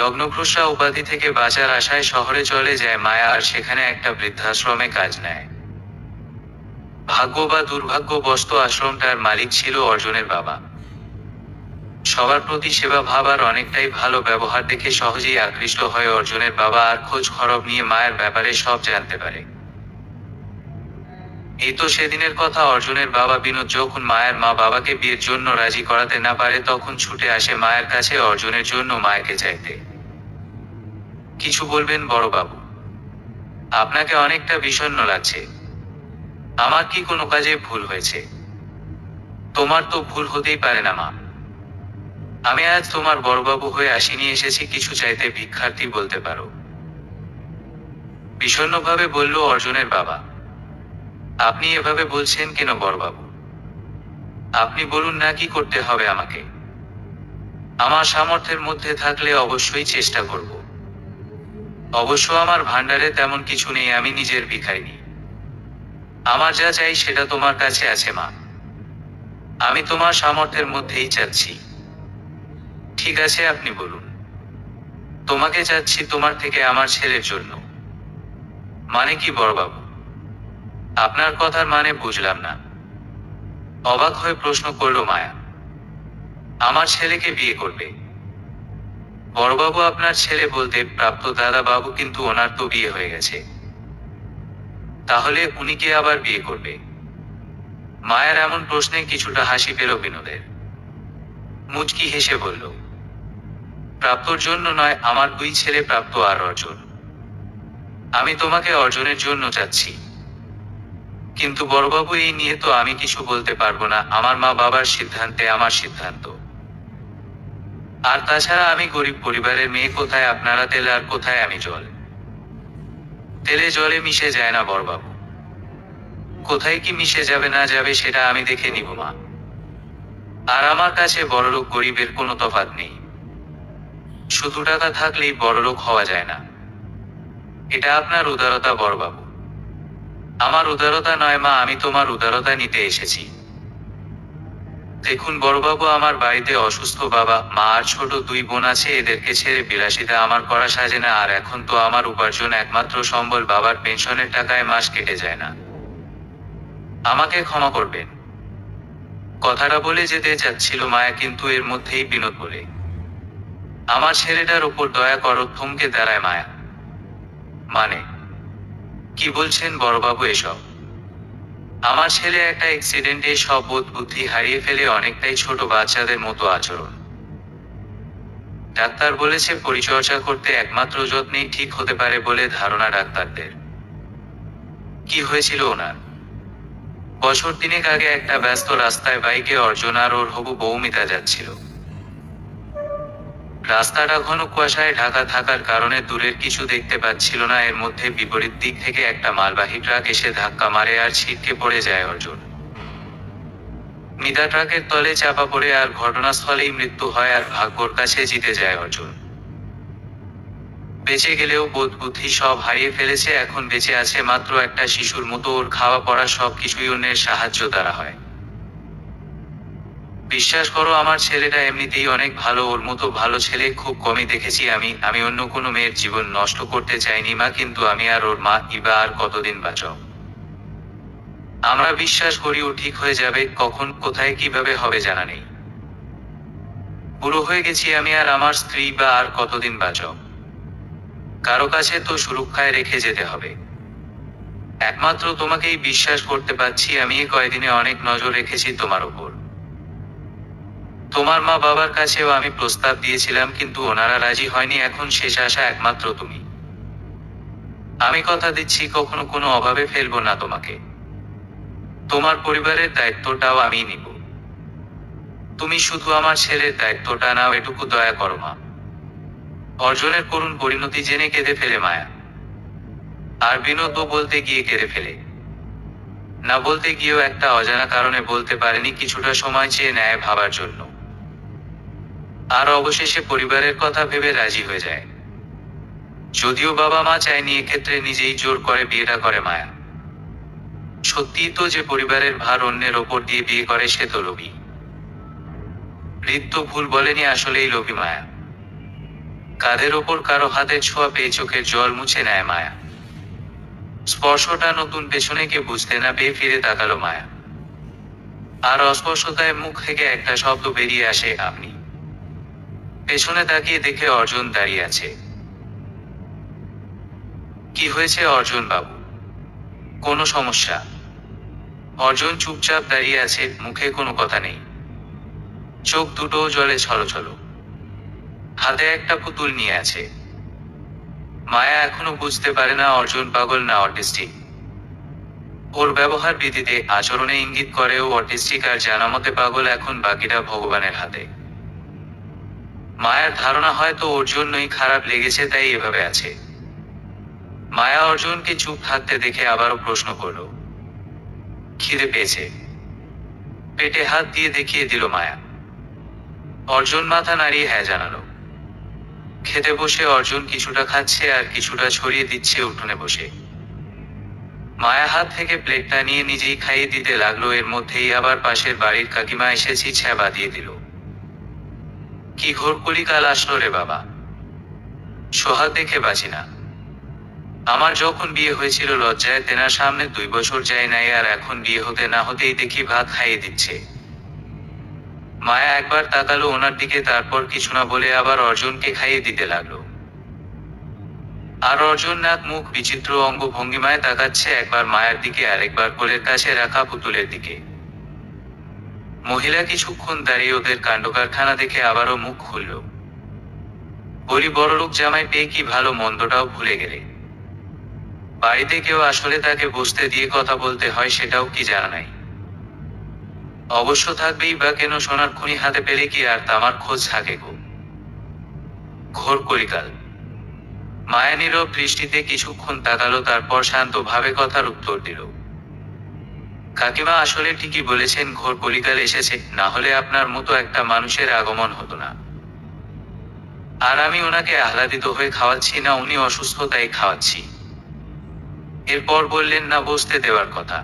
লগ্নভ্রষ্টা উপাধি থেকে বাঁচার আশায় শহরে চলে যায় মায়া, আর সেখানে একটা বৃদ্ধাশ্রমে কাজ নেয়। ভাগ্য বা দুর্ভাগ্যবশত আশ্রমটার মালিক ছিল অর্জনের বাবা। সবার প্রতি সেবা ভাব আর অনেকটাই ভালো ব্যবহার দেখে সহজেই আকৃষ্ট হয় অর্জনের বাবা, আর খোঁজ খবর নিয়ে মায়ের ব্যাপারে সব জানতে পারে। এই তো সেদিনের কথা। অর্জনের বাবা বিনোদ যখন মায়ের মা বাবাকে বিয়ের জন্য রাজি করাতে না পারে, তখন ছুটে আসে মায়ের কাছে অর্জনের জন্য মায়াকে চাইতে। কিছু বলবেন বড়বাবু? আপনাকে অনেকটা বিষণ্ণ লাগছে। আমার কি কোনো কাজে ভুল হয়েছে? তোমার তো ভুল হতেই পারে না মা। আমি আজ তোমার বড়বাবু হয়ে আসিনি, এসেছি কিছু চাইতে, ভিক্ষার্থী বলতে পারো। বিষণ্ণভাবে বলল অর্জনের বাবা। আপনি এভাবে বলছেন কেন বড়বাবু? আপনি বলুন না কি করতে হবে আমাকে। আমার সামর্থ্যের মধ্যে থাকলে অবশ্যই চেষ্টা করব। অবশ্য আমার ভান্ডারে তেমন কিছু নেই, আমি নিজের ভিখারিনী। আমার যা চাই সেটা তোমার কাছে আছে মা। আমি তোমার সামর্থ্যের মধ্যেই চাচ্ছি। ঠিক আছে, আপনি বলুন। তোমাকে চাচ্ছি তোমার থেকে আমার ছেলের জন্য। মানে কি বড়বাবু? আপনার কথার মানে বুঝলাম না। অবাক হয়ে প্রশ্ন করল মায়া। আমার ছেলেকে বিয়ে করবে? বড়বাবু, আপনার ছেলে বলতে প্রাপ্ত দাদা বাবু, কিন্তু ওনার তো বিয়ে হয়ে গেছে। তাহলে উনি কে আবার বিয়ে করবে? মায়ের এমন প্রশ্নে কিছুটা হাসি পেল বিনোদের। মুচকি হেসে বলল, প্রাপ্তর জন্য নয়, আমার দুই ছেলে প্রাপ্ত আর অর্জন। আমি তোমাকে অর্জনের জন্য চাচ্ছি। কিন্তু বড়বাবু, এই নিয়ে তো আমি কিছু বলতে পারবো না। আমার মা বাবার সিদ্ধান্তে আমার সিদ্ধান্ত। আর তাছাড়া আমি গরিব পরিবারের মেয়ে, কোথায় আপনারা তেল আর কোথায় আমি জল। তেলে জলে মিশে যায় না বড়বাবু। কোথায় কি মিশে যাবে না যাবে সেটা আমি দেখে নিব মা। আর আমার কাছে বড়লোক গরিবের কোনো তফাৎ নেই। শুধু টাকা থাকলেই বড়লোক হওয়া যায় না। এটা আপনার উদারতা বড়বাবু। আমার উদারতা নয় মা, আমি তোমার উদারতা নিতে এসেছি। দেখুন বড়বাবু, আমার বাড়িতে অসুস্থ বাবা মা আর ছোট দুই বোন আছে, এদেরকে ছেড়ে বিলাসিতা আমার করা সাজে না। আর এখন তো আমার উপার্জন একমাত্র সম্বল, বাবার পেনশনের টাকায় মাস কেটে যায় না। আমাকে ক্ষমা করবেন। কথাটা বলে যেতে চাচ্ছিল মায়া, কিন্তু এর মধ্যেই বিনোদ বলে, আমার ছেলেটার উপর দয়া করো। থমকে দাঁড়ায় মায়া। মানে কি বলছেন বড়বাবু এসব? আমার ছেলে একটা অ্যাক্সিডেন্টে সব বোধ বুদ্ধি হারিয়ে ফেলে, অনেকটাই ছোট বাচ্চাদের মতো আচরণ। ডাক্তার বলেছে পরিচর্যা করতে, একমাত্র যত্নেই ঠিক হতে পারে বলে ধারণা ডাক্তারদের। কি হয়েছিল ওনার? বছর তিনেক আগে একটা ব্যস্ত রাস্তায় বাইকে অর্জন আর ওর হবু বৌমিতা যাচ্ছিল। রাস্তাটা ঘন কুয়াশায় ঢাকা থাকার কারণে দূরের কিছু দেখতে পাচ্ছিল না। এর মধ্যে বিপরীত দিক থেকে একটা মালবাহী ট্রাক এসে ধাক্কা মারে আর ছিটকে পড়ে যায় অর্জন। মিতা ট্রাকের তলে চাপা পড়ে আর ঘটনাস্থলেই মৃত্যু হয়, আর ভাগ্যর কাছে জিতে যায় অর্জন। বেঁচে গেলেও বোধ বুদ্ধি সব হারিয়ে ফেলেছে। এখন বেঁচে আছে মাত্র একটা শিশুর মতো। ওর খাওয়া পড়া সব কিছুই অন্যের সাহায্য দ্বারা হয়। বিশ্বাস করো, আমার ছেলেটা এমনিতেই অনেক ভালো। ওর মতো ভালো ছেলে খুব কমই দেখেছি আমি অন্য কোনো মেয়ের জীবন নষ্ট করতে চাইনি মা, কিন্তু আমি আর ওর মা ইবা আর কতদিন বাঁচব? আমরা বিশ্বাস করি ও ঠিক হয়ে যাবে। কখন কোথায় কিভাবে হবে জানা নেই। বুড়ো হয়ে গেছি আমি, আর আমার স্ত্রী বা আর কতদিন বাঁচব? কারো কাছে তো সুরক্ষায় রেখে যেতে হবে। একমাত্র তোমাকেই বিশ্বাস করতে পারছি আমি। এই কয়দিনে অনেক নজর রেখেছি তোমার উপর। তোমার মা বাবার কাছেও আমি প্রস্তাব দিয়েছিলাম, কিন্তু ওনারা রাজি হয়নি। এখন শেষ আশা একমাত্র তুমি। আমি কথা দিচ্ছি কখনো কোনো অভাবে ফেলবো না তোমাকে। তোমার পরিবারের দায়িত্বটাও আমি নিব। তুমি শুধু আমার ছেলের দায়িত্বটা নাও, এটুকু দয়া করো মা। অর্জনের করুণ পরিণতি জেনে কেঁদে ফেলে মায়া। আর বিনোদও বলতে গিয়ে কেঁদে ফেলে। না বলতে গিয়েও একটা অজানা কারণে বলতে পারেনি, কিছুটা সময় চেয়ে নেয় ভাবার জন্য। আর অবশেষে পরিবারের কথা ভেবে রাজি হয়ে যায়। যদিও বাবা মা চায়নি, এক্ষেত্রে নিজেই জোর করে বিয়েটা করে মায়া। সত্যিই তো যে পরিবারের ভার অন্যের ওপর দিয়ে বিয়ে করে সে তো লোভী। হৃদ ভুল বলেনি, আসলেই লোভী মায়া। কাঁধের ওপর কারো হাতের ছোঁয়া পেয়ে চোখের জল মুছে নেয় মায়া। স্পর্শটা নতুন, পেছনে কে বুঝতে না পেয়ে ফিরে তাকালো মায়া। আর অস্পষ্টতায় মুখ থেকে একটা শব্দ বেরিয়ে আসে, আপনি। পেছনে তাকিয়ে দেখে অর্জুন দাঁড়িয়ে আছে। কি হয়েছে অর্জুন বাবু? কোনো সমস্যা? অর্জুন চুপচাপ দাঁড়িয়ে আছে, মুখে কোনো কথা নেই। চোখ দুটো জলে ছলছল। হাতে একটা পুতুল নিয়ে আছে। মায়া এখনো বুঝতে পারে না অর্জুন পাগল না অটিস্টিক। ওর ব্যবহার রীতিতে, আচরণে ইঙ্গিত করে ও অটিস্টিক, আর জানামতে পাগল। এখন বাকিটা ভগবানের হাতে। মায়ার ধারণা হয়তো ওর জন্যই খারাপ লেগেছে, তাই এভাবে আছে। মায়া অর্জুনকে চুপ থাকতে দেখে আবারও প্রশ্ন করল, খিদে পেয়েছে? পেটে হাত দিয়ে দেখিয়ে দিল মায়া। অর্জুন মাথা নাড়িয়ে হ্যাঁ জানালো। খেতে বসে অর্জুন কিছুটা খাচ্ছে আর কিছুটা ছড়িয়ে দিচ্ছে উঠোনে বসে। মায়া হাত থেকে প্লেটটা নিয়ে নিজেই খাইয়ে দিতে লাগলো। এর মধ্যেই আবার পাশের বাড়ির কাকিমা এসেছি ছ্যাবা দিয়ে দিল। কি ঘোর কলিকাল আসলো রে বাবা! সোহাগ দেখে বাঁচি না। আমার যখন বিয়ে হয়েছিল লজ্জায় তেনার সামনে 2 বছর যায় নাই, আর এখন বিয়ে হতে না হতেই দেখি ভাত খাইয়ে দিচ্ছে। মায়া একবার তাকালো ওনার দিকে, তারপর কিছু না বলে আবার অর্জুনকে খাইয়ে দিতে লাগলো। আর অর্জুন নাক মুখ বিচিত্র অঙ্গ ভঙ্গিমায় তাকাচ্ছে, একবার মায়ের দিকে আর একবার কোলের কাছে রাখা পুতুলের দিকে। মহিলা কিছুক্ষণ দাঁড়িয়ে ওদের কাণ্ডকারখানা দেখে আবারও মুখ খুলল। বলি, বড়লোক জামাই পেয়ে কি ভালো মন্দটাও ভুলে গেলে? বাড়িতে কেউ আসলে তাকে বসতে দিয়ে কথা বলতে হয় সেটাও কি জানা নাই? অবশ্য থাকবেই বা কেন, সোনার খনি হাতে পেলে কি আর তামার খোঁজ থাকে গো? ঘোর কলিকাল। মায়া নীরব দৃষ্টিতে কিছুক্ষণ তাকালো, তারপর শান্তভাবে কথার উত্তর দিল। কাকিমা আসলে ঠিকই বলেছেন, ঘোর কলিকাল এসেছে, না হলে আপনার মতো একটা মানুষের আগমন হতো না। আর আমি ওনাকে আহ্লাদিত হয়ে খাওয়াচ্ছি না, উনি অসুস্থ তাই খাওয়াচ্ছি। এরপর বললেন, না বসতে দেওয়ার কথা।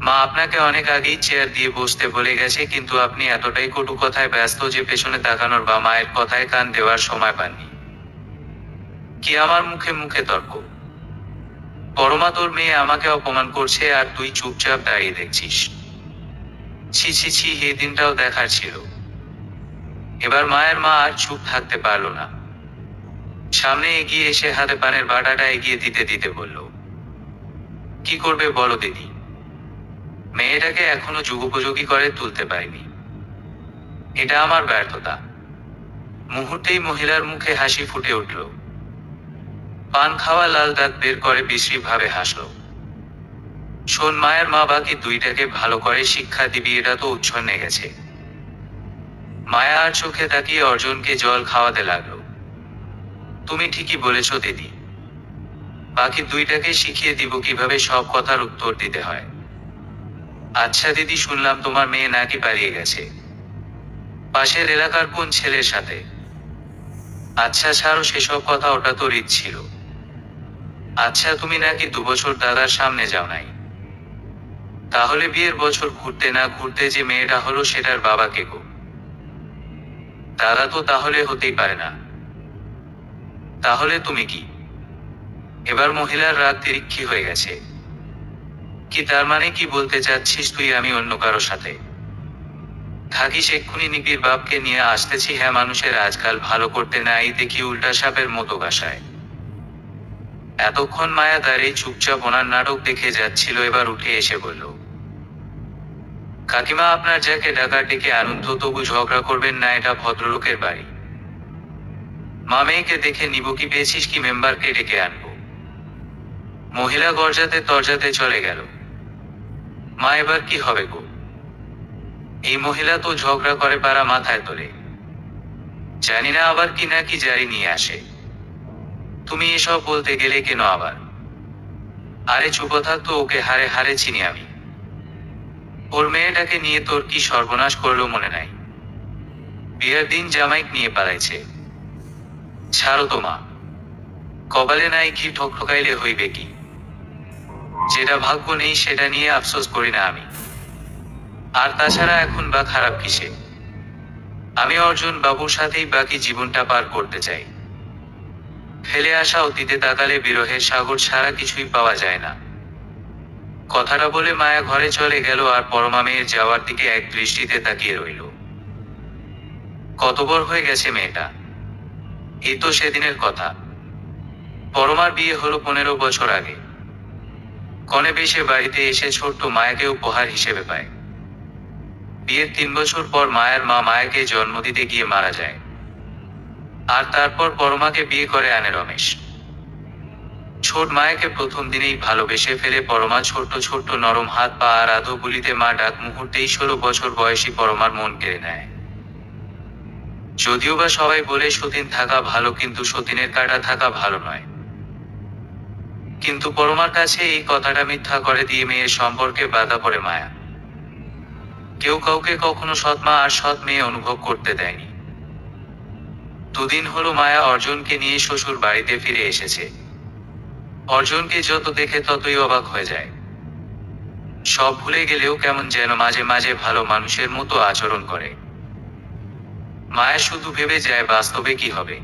মা আপনাকে অনেক আগেই চেয়ার দিয়ে বসতে বলে গেছে, কিন্তু আপনি এতটাই কটু কথায় ব্যস্ত যে পেছনে তাকানোর বা মায়ের কথায় কান দেওয়ার সময় পাননি। কি আমার মুখে মুখে তর্ক? পরমা, তোর মেয়ে আমাকে অপমান করছে আর তুই চুপচাপ দাঁড়িয়ে দেখছিস? ছি ছি ছি, এই দিনটাও দেখার ছিল। এবার মায়ের মা আর চুপ থাকতে পারল না। সামনে এগিয়ে এসে হাতে পানের বাটাটা এগিয়ে দিতে দিতে বলল, কি করবে বলো দিদি? মেয়েটাকে এখনো যুগোপযোগী করে তুলতে পারিনি। এটা আমার ব্যর্থতা। মুহূর্তেই মহিলার মুখে হাসি ফুটে উঠল। পান খাওয়া লাল দাঁত বের করে বিশ্রী ভাবে হাসল। শোন, মায়ের মা বাকি দুইটাকে ভালো করে শিক্ষা দিবি, এটা তো উচ্ছন্নে গেছে। মায়া আর চোখে তাকিয়ে অর্জুনকে জল খাওয়াতে লাগলো। তুমি ঠিকই বলেছ দিদি, বাকি দুইটাকে শিখিয়ে দিব কিভাবে সব কথার উত্তর দিতে হয়। আচ্ছা দিদি, শুনলাম তোমার মেয়ে নাকি পালিয়ে গেছে পাশের এলাকার কোন ছেলের সাথে? আচ্ছা ছাড়ো সেসব কথা, ওটা তো রীত ছিল। আচ্ছা, তুমি নাকি 2 বছর দাদার সামনে যাও নাই? তাহলে বিয়ের বছর ঘুরতে না ঘুরতে যে মেয়েটা হলো সেটার বাবা কে গো? দাদা তো তাহলে হতেই পারে না। তাহলে তুমি কি? এবার মহিলার রাগ তিরিক্ষি হয়ে গেছে। কি তার মানে কি বলতে চাচ্ছিস তুই আমি অন্য কারো সাথে? থাকিস, এক্ষুনি নিবিড় বাপকে নিয়ে আসতেছি। হ্যাঁ, মানুষের আজকাল ভালো করতে নাই দেখি উল্টা সাপের মতো গাসায়। এতক্ষণ মায়া দাঁড়িয়ে চুপচাপ ওনার নাটক দেখে যাচ্ছিল, এবার উঠে এসে বলল, কাকিমা, আপনার যাকে ডাকার ডেকে আনুন তো, তবু ঝগড়া করবেন না, এটা ভদ্রলোকের বাড়ি। মা, মেয়েকে দেখে নিব কি, পেয়েছিস কি মেম্বারকে ডেকে আনবো? মহিলা গর্জাতে তরজাতে চলে গেল। মা, এবার কি হবে গো? এই মহিলা তো ঝগড়া করে পারা মাথায় তোলে, জানি না আবার কি না কি জারি নিয়ে আসে। তুমি এসব বলতে গেলে কেন আবার? আরে চুপ থাক তো, ওকে হারে হারে চিনি আমি। ওর মেয়েটাকে নিয়ে তোর কি সর্বনাশ করলো মনে নাই? বিয়ের দিন জামাইক নিয়ে পালাইছে। ছাড়ো তো মা, কপালে নাই কি, ঠকঠকাইলে হইবে কি? যেটা ভাগ্য নেই সেটা নিয়ে আফসোস করি না আমি। আর তাছাড়া এখন বা খারাপ কিসে? আমি অর্জুন বাবুর সাথেই বাকি জীবনটা পার করতে চাই। ফেলে আসা অতীতে তাকালে বিরহের সাগর ছাড়া কিছুই পাওয়া যায় না। কথাটা বলে মায়া ঘরে চলে গেল, আর পরমা মেয়ের যাওয়ার দিকে এক দৃষ্টিতে তাকিয়ে রইল। কত বড় হয়ে গেছে মেয়েটা! এই তো সেদিনের কথা। পরমার বিয়ে হলো 15 বছর আগে। কনে বেশে বাড়িতে এসে ছোট্ট মায়াকে উপহার হিসেবে পায়। বিয়ের 3 বছর পর মায়ের মা মায়াকে জন্ম দিতে গিয়ে মারা যায়। আর তারপর পরমাকে বিয়ে করে আনে রমেশ। ছোট মায়াকে প্রথম দিনেই ভালোবেসে ফেলে পরমা। ছোট্ট ছোট্ট নরম হাত পা আর আধো বুলিতে মা ডাক মুহূর্তেই 16 বছর বয়সী পরমার মন কেড়ে নেয়। যদিও বা সবাই বলে সতীন থাকা ভালো, কিন্তু সতীনের কাটা থাকা ভালো নয়। কিন্তু পরমার কাছে এই কথাটা মিথ্যা করে দিয়ে মেয়ের সম্পর্কে বাধা পড়ে মায়া। কেউ কাউকে কখনো সৎ মা আর সৎ মেয়ে অনুভব করতে দেয়নি। দুদিন হলো মায়া অর্জুনকে নিয়ে শ্বশুর বাড়িতে ফিরে এসেছে। অর্জুনকে যত দেখে ততই অবাক হয়ে যায়। সব ভুলে গেলেও কেমন যেন মাঝে মাঝে ভালো মানুষের মতো আচরণ করে। মায়া শুধু ভেবে যায় বাস্তবে কি হবে।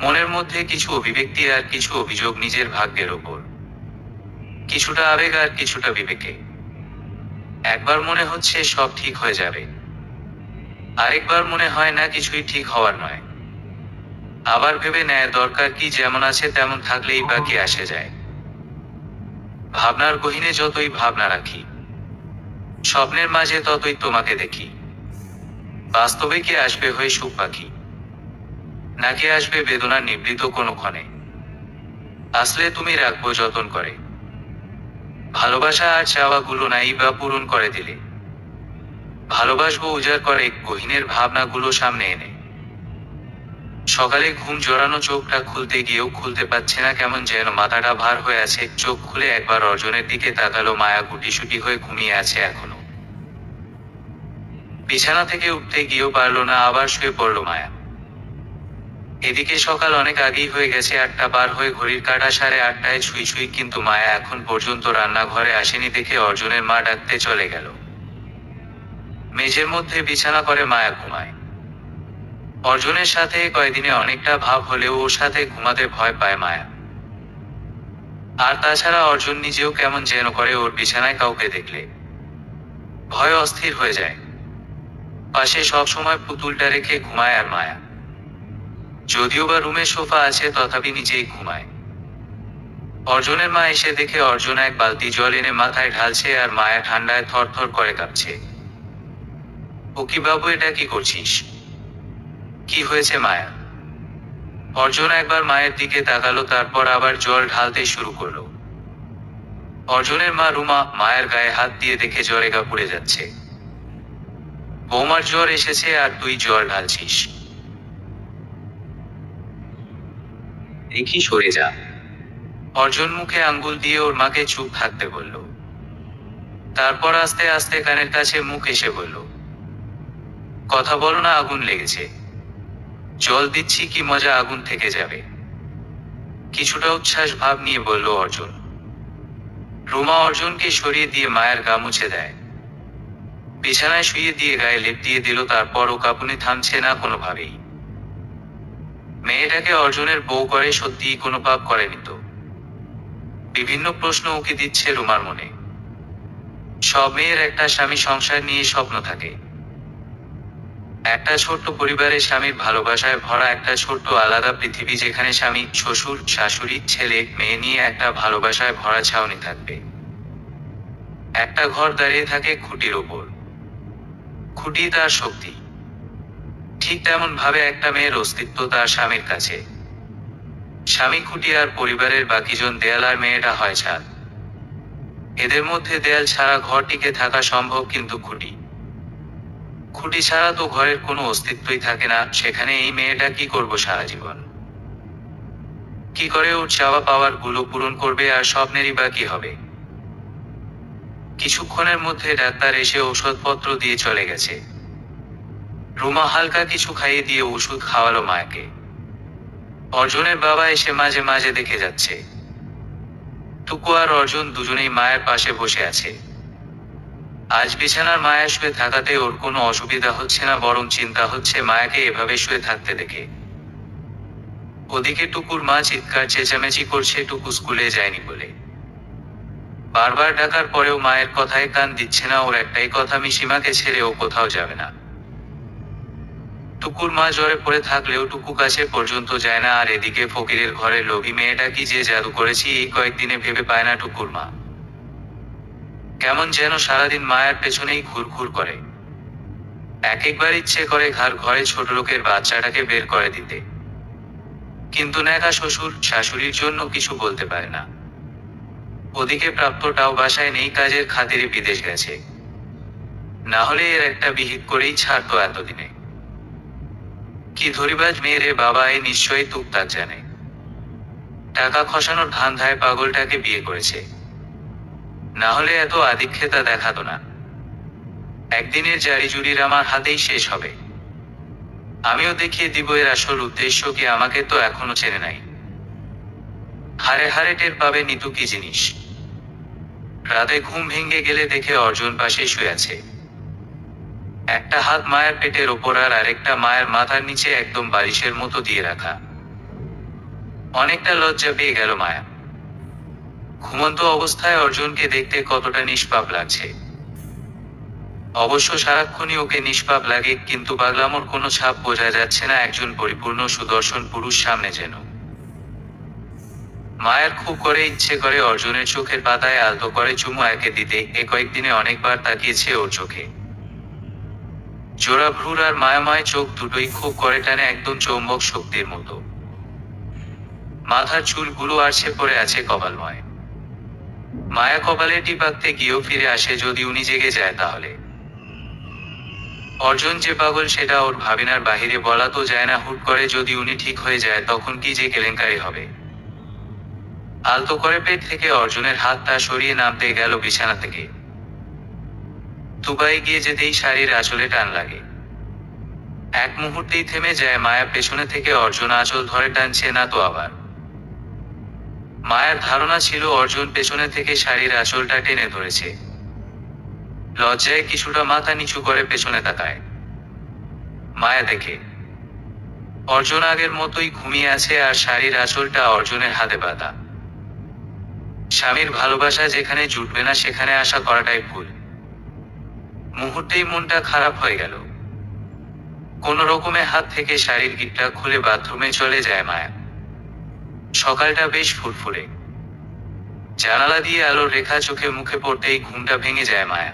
মনের মধ্যে কিছু অভিব্যক্তি আর কিছু অভিযোগ নিজের ভাগ্যের ওপর, কিছুটা আবেগ আর কিছুটা বিবেকে। একবার মনে হচ্ছে সব ঠিক হয়ে যাবে, আরেকবার মনে হয় না, কিছুই ঠিক হওয়ার নয়। আবার ভেবে নেয় দরকার কি, যেমন আছে তেমন থাকলেই বাকি আসে যায়। ভাবনার গহীনে যতই ভাবনা রাখি, স্বপ্নের মাঝে ততই তোমাকে দেখি। বাস্তবে কি আসবে হয়ে সুখ পাখি, নাকি আসবে বেদনার নিবৃত কোনো ক্ষণে? আসলে তুমি রাখবো যতন করে, ভালোবাসা আর চাওয়াগুলো নাই বা পূরণ করে দিলে। ভালোবাসবো উজাড় করে গহীনের ভাবনাগুলো সামনে এনে। সকালে ঘুম জড়ানো চোখটা খুলতে গিয়েও খুলতে পারছে না, কেমন যেন মাথাটা ভার হয়ে আছে। চোখ খুলে একবার অর্জনের দিকে তাকালো। মায়া গুটিসুটি হয়ে ঘুমিয়ে আছে এখনো। বিছানা থেকে উঠতে গিয়েও পারল না, আবার শুয়ে পড়ল মায়া। এদিকে সকাল অনেক আগেই হয়ে গেছে, 8টা পার হয়ে ঘড়ির কাঁটা 8:30টায় ছুঁই ছুঁই, কিন্তু মায়া এখন পর্যন্ত রান্নাঘরে আসেনি দেখে অর্জুনের মা ডাকতে চলে গেল। মেঝের মধ্যে বিছানা করে মায়া ঘুমায়। অর্জুনের সাথে কয়েকদিনে অনেকটা ভাব হলেও ওর সাথে ঘুমাতে ভয় পায় মায়া। আর তাছাড়া অর্জুন নিজেও কেমন যেন করে ওর বিছানায় কাউকে দেখলে। ভয় অস্থির হয়ে যায়। পাশে সবসময় পুতুলটা রেখে ঘুমায় আর মায়া। যদিও বা রুমে সোফা আছে, তথাপি নিজেই ঘুমায়। অর্জুনের মা এসে দেখে অর্জুন এক বালতি জল এনে মাথায় ঢালছে, আর মায়া ঠান্ডায় থরথর করে কাঁপছে। ও কি বাবু, এটা কি করছিস? কি হয়েছে মায়া? অর্জুন একবার মায়ের দিকে তাকালো, তারপর আবার জল ঢালতে শুরু করলো। অর্জুনের মা রুমা মায়ের গায়ে হাত দিয়ে দেখে জ্বরে গা পুড়ে যাচ্ছে। বৌমার জ্বর এসেছে আর তুই জল ঢালছিস? দেখি সরে যা। অর্জুন মুখে আঙ্গুল দিয়ে ওর মাকে চুপ থাকতে বলল। তারপর আস্তে আস্তে কানের কাছে মুখ এসে বলল, কথা বলো না, আগুন লেগেছে। জল দিচ্ছি কি মজা, আগুন থেকে যাবে। কিছুটা উচ্ছ্বাস ভাব নিয়ে বলল অর্জুন। রুমা অর্জুনকে সরিয়ে দিয়ে মায়ের গা মুছে দেয়। বিছানায় শুইয়ে দিয়ে গায়ে লেপ দিয়ে দিল, তারপর ও কাঁপুনি থামছে না কোনোভাবেই। মেয়েটাকে অর্জুনের বউ করে সত্যিই কোনো পাপ করেনি তো? বিভিন্ন প্রশ্ন উকি দিচ্ছে রুমার মনে। সব মেয়ের একটা স্বামী সংসার নিয়ে স্বপ্ন থাকে, একটা ছোট্ট পরিবারে স্বামীর ভালোবাসায় ভরা একটা ছোট্ট আলাদা পৃথিবী, যেখানে স্বামী, শ্বশুর, শাশুড়ি, ছেলে, মেয়ে নিয়ে একটা ভালোবাসায় ভরা ছাউনি থাকবে। একটা ঘর দাঁড়িয়ে থাকে খুঁটির ওপর। খুঁটি তার শক্তি। ঠিক তেমন ভাবে একটা মেয়ের অস্তিত্ব তার স্বামীর কাছে। স্বামী খুঁটি আর পরিবারের বাকিজন দেয়াল, আর মেয়েটা হয় ছাদ। এদের মধ্যে দেয়াল ছাড়া ঘর টিকে থাকা সম্ভব, কিন্তু খুঁটি ছাড়া তো ঘরের কোনো অস্তিত্বই থাকে না। সেখানে এই মেয়েটা কি করবো সারা জীবন? কি করে ওর চাওয়া পাওয়ার গুলো পূরণ করবে, আর স্বপ্নেরই বা কি হবে? কিছুক্ষণের মধ্যে ডাক্তার এসে ওষুধপত্র দিয়ে চলে গেছে। রুমা হালকা কিছু খাইয়ে দিয়ে ওষুধ খাওয়ালো মায়াকে। অর্জুনের বাবা এসে মাঝে মাঝে দেখে যাচ্ছে। টুকু আর অর্জুন দুজনেই মায়ের পাশে বসে আছে। আজ বিছানার মায়া শুয়ে থাকাতে ওর কোনো অসুবিধা হচ্ছে না, বরং চিন্তা হচ্ছে মায়াকে এভাবে শুয়ে থাকতে দেখে। ওদিকে টুকুর মা চিৎকার চেঁচামেচি করছে টুকু স্কুলে যায়নি বলে। বারবার ডাকার পরেও মায়ের কথায় কান দিচ্ছে না। ওর একটাই কথা, মিশিমাকে ছেড়ে ও কোথাও যাবে না। টুকুর মা জ্বরে পড়ে থাকলেও টুকু কাছে পর্যন্ত যায় না। আর এদিকে ফকিরের ঘরে লোভী মেয়েটা কি যে জাদু করেছি এই কয়েকদিনে ভেবে পায় না টুকুর মা। কেমন যেন সারাদিন মায়ের পেছনেই ঘুরঘুর করে। একবার ইচ্ছে করে ঘরে ছোট লোকের বাচ্চাটাকে বের করে দিতে, কিন্তু ন্যাকা শ্বশুর শাশুড়ির জন্য কিছু বলতে পারে না। ওদিকে প্রাপ্তটাও বাসায় নেই, কাজের খাতিরে বিদেশ গেছে। না হলে এর একটা বিহিত করেই ছাড়তো এতদিনে। কি ধরিবাজ মেয়েরে বাবা, এ নিশ্চয়ই টুকটাক জানে। টাকা খসানোর ধান্ধায় পাগলটাকে বিয়ে করেছে, না হলে এত আদিক্ষেতা দেখাতো না। একদিনের জারিজুরির আমার হাতেই শেষ হবে। আমিও দেখিয়ে দিব এর আসল উদ্দেশ্য কি। আমাকে তো এখনো চেনে নাই। হারে হারে টের পাবে নিতু কি জিনিস। রাতে ঘুম ভেঙে গেলে দেখে অর্জুন পাশে শুয়ে আছে। একটা হাত মায়ের পেটের ওপর আর আরেকটা মায়ের মাথার নিচে, একদম বালিশের মতো দিয়ে রাখা। অনেকটা লজ্জা পেয়ে গেল মায়া। ঘুমন্ত অবস্থায় অর্জুনকে দেখতে কতটা নিষ্পাপ লাগছে। অবশ্য সারাক্ষণই ওকে নিষ্পাপ লাগে, কিন্তু পাগলামোর কোনো ছাপ বোঝা যাচ্ছে না। একজন পরিপূর্ণ সুদর্শন পুরুষ সামনে যেন। মায়ের খুব করে ইচ্ছে করে অর্জুনের চোখের পাতায় আলতো করে চুমু একে দিতে। এ কয়েকদিনে অনেকবার তাকিয়েছে ওর চোখে। জোড়া ভ্রুর আর মায়াময় চোখ দুটোই খুব করে টানে, একদম চৌম্বক শক্তির মতো। মাথার চুলগুলো আছড়ে পড়ে আছে কপালময়। মায়া কপালে টিপাকতে গিয়েও ফিরে আসে। যদি উনি জেগে যায় তাহলে। অর্জুন যে পাগল সেটা ওর ভাবিনার বাহিরে বলা তো যায় না। হুট করে যদি উনি ঠিক হয়ে যায় তখন কি যে কেলেঙ্কারি হবে। আলতো করে পেট থেকে অর্জুনের হাতটা সরিয়ে নামতে গেল বিছানা থেকে। দুবাই গিয়ে যেতেই শাড়ির আঁচলে টান লাগে। এক মুহূর্তেই থেমে যায় মায়া। পেছনে থেকে অর্জুন আঁচল ধরে টানছে না তো আবার। মায়ের ধারণা ছিল অর্জুন পেছনে থেকে শাড়ির আঁচলটা টেনে ধরেছে। লজ্জায় কিছুটা মাথা নিচু করে পেছনে তাকায়। মায়া দেখে অর্জুন আগের মতোই ঘুমিয়ে আছে, আর শাড়ির আঁচলটা অর্জুনের হাতে বাঁধা। স্বামীর ভালোবাসা যেখানে জুটবে না সেখানে আশা করাটাই ভুল। মুহূর্তেই মনটা খারাপ হয়ে গেল। কোন রকমে হাত থেকে শাড়ির গিটটা খুলে বাথরুমে চলে যায় মায়া। সকালটা বেশ ফুরফুরে। জানালা দিয়ে আলোর রেখা চোখে মুখে পড়তেই ঘুমটা ভেঙে যায় মায়া।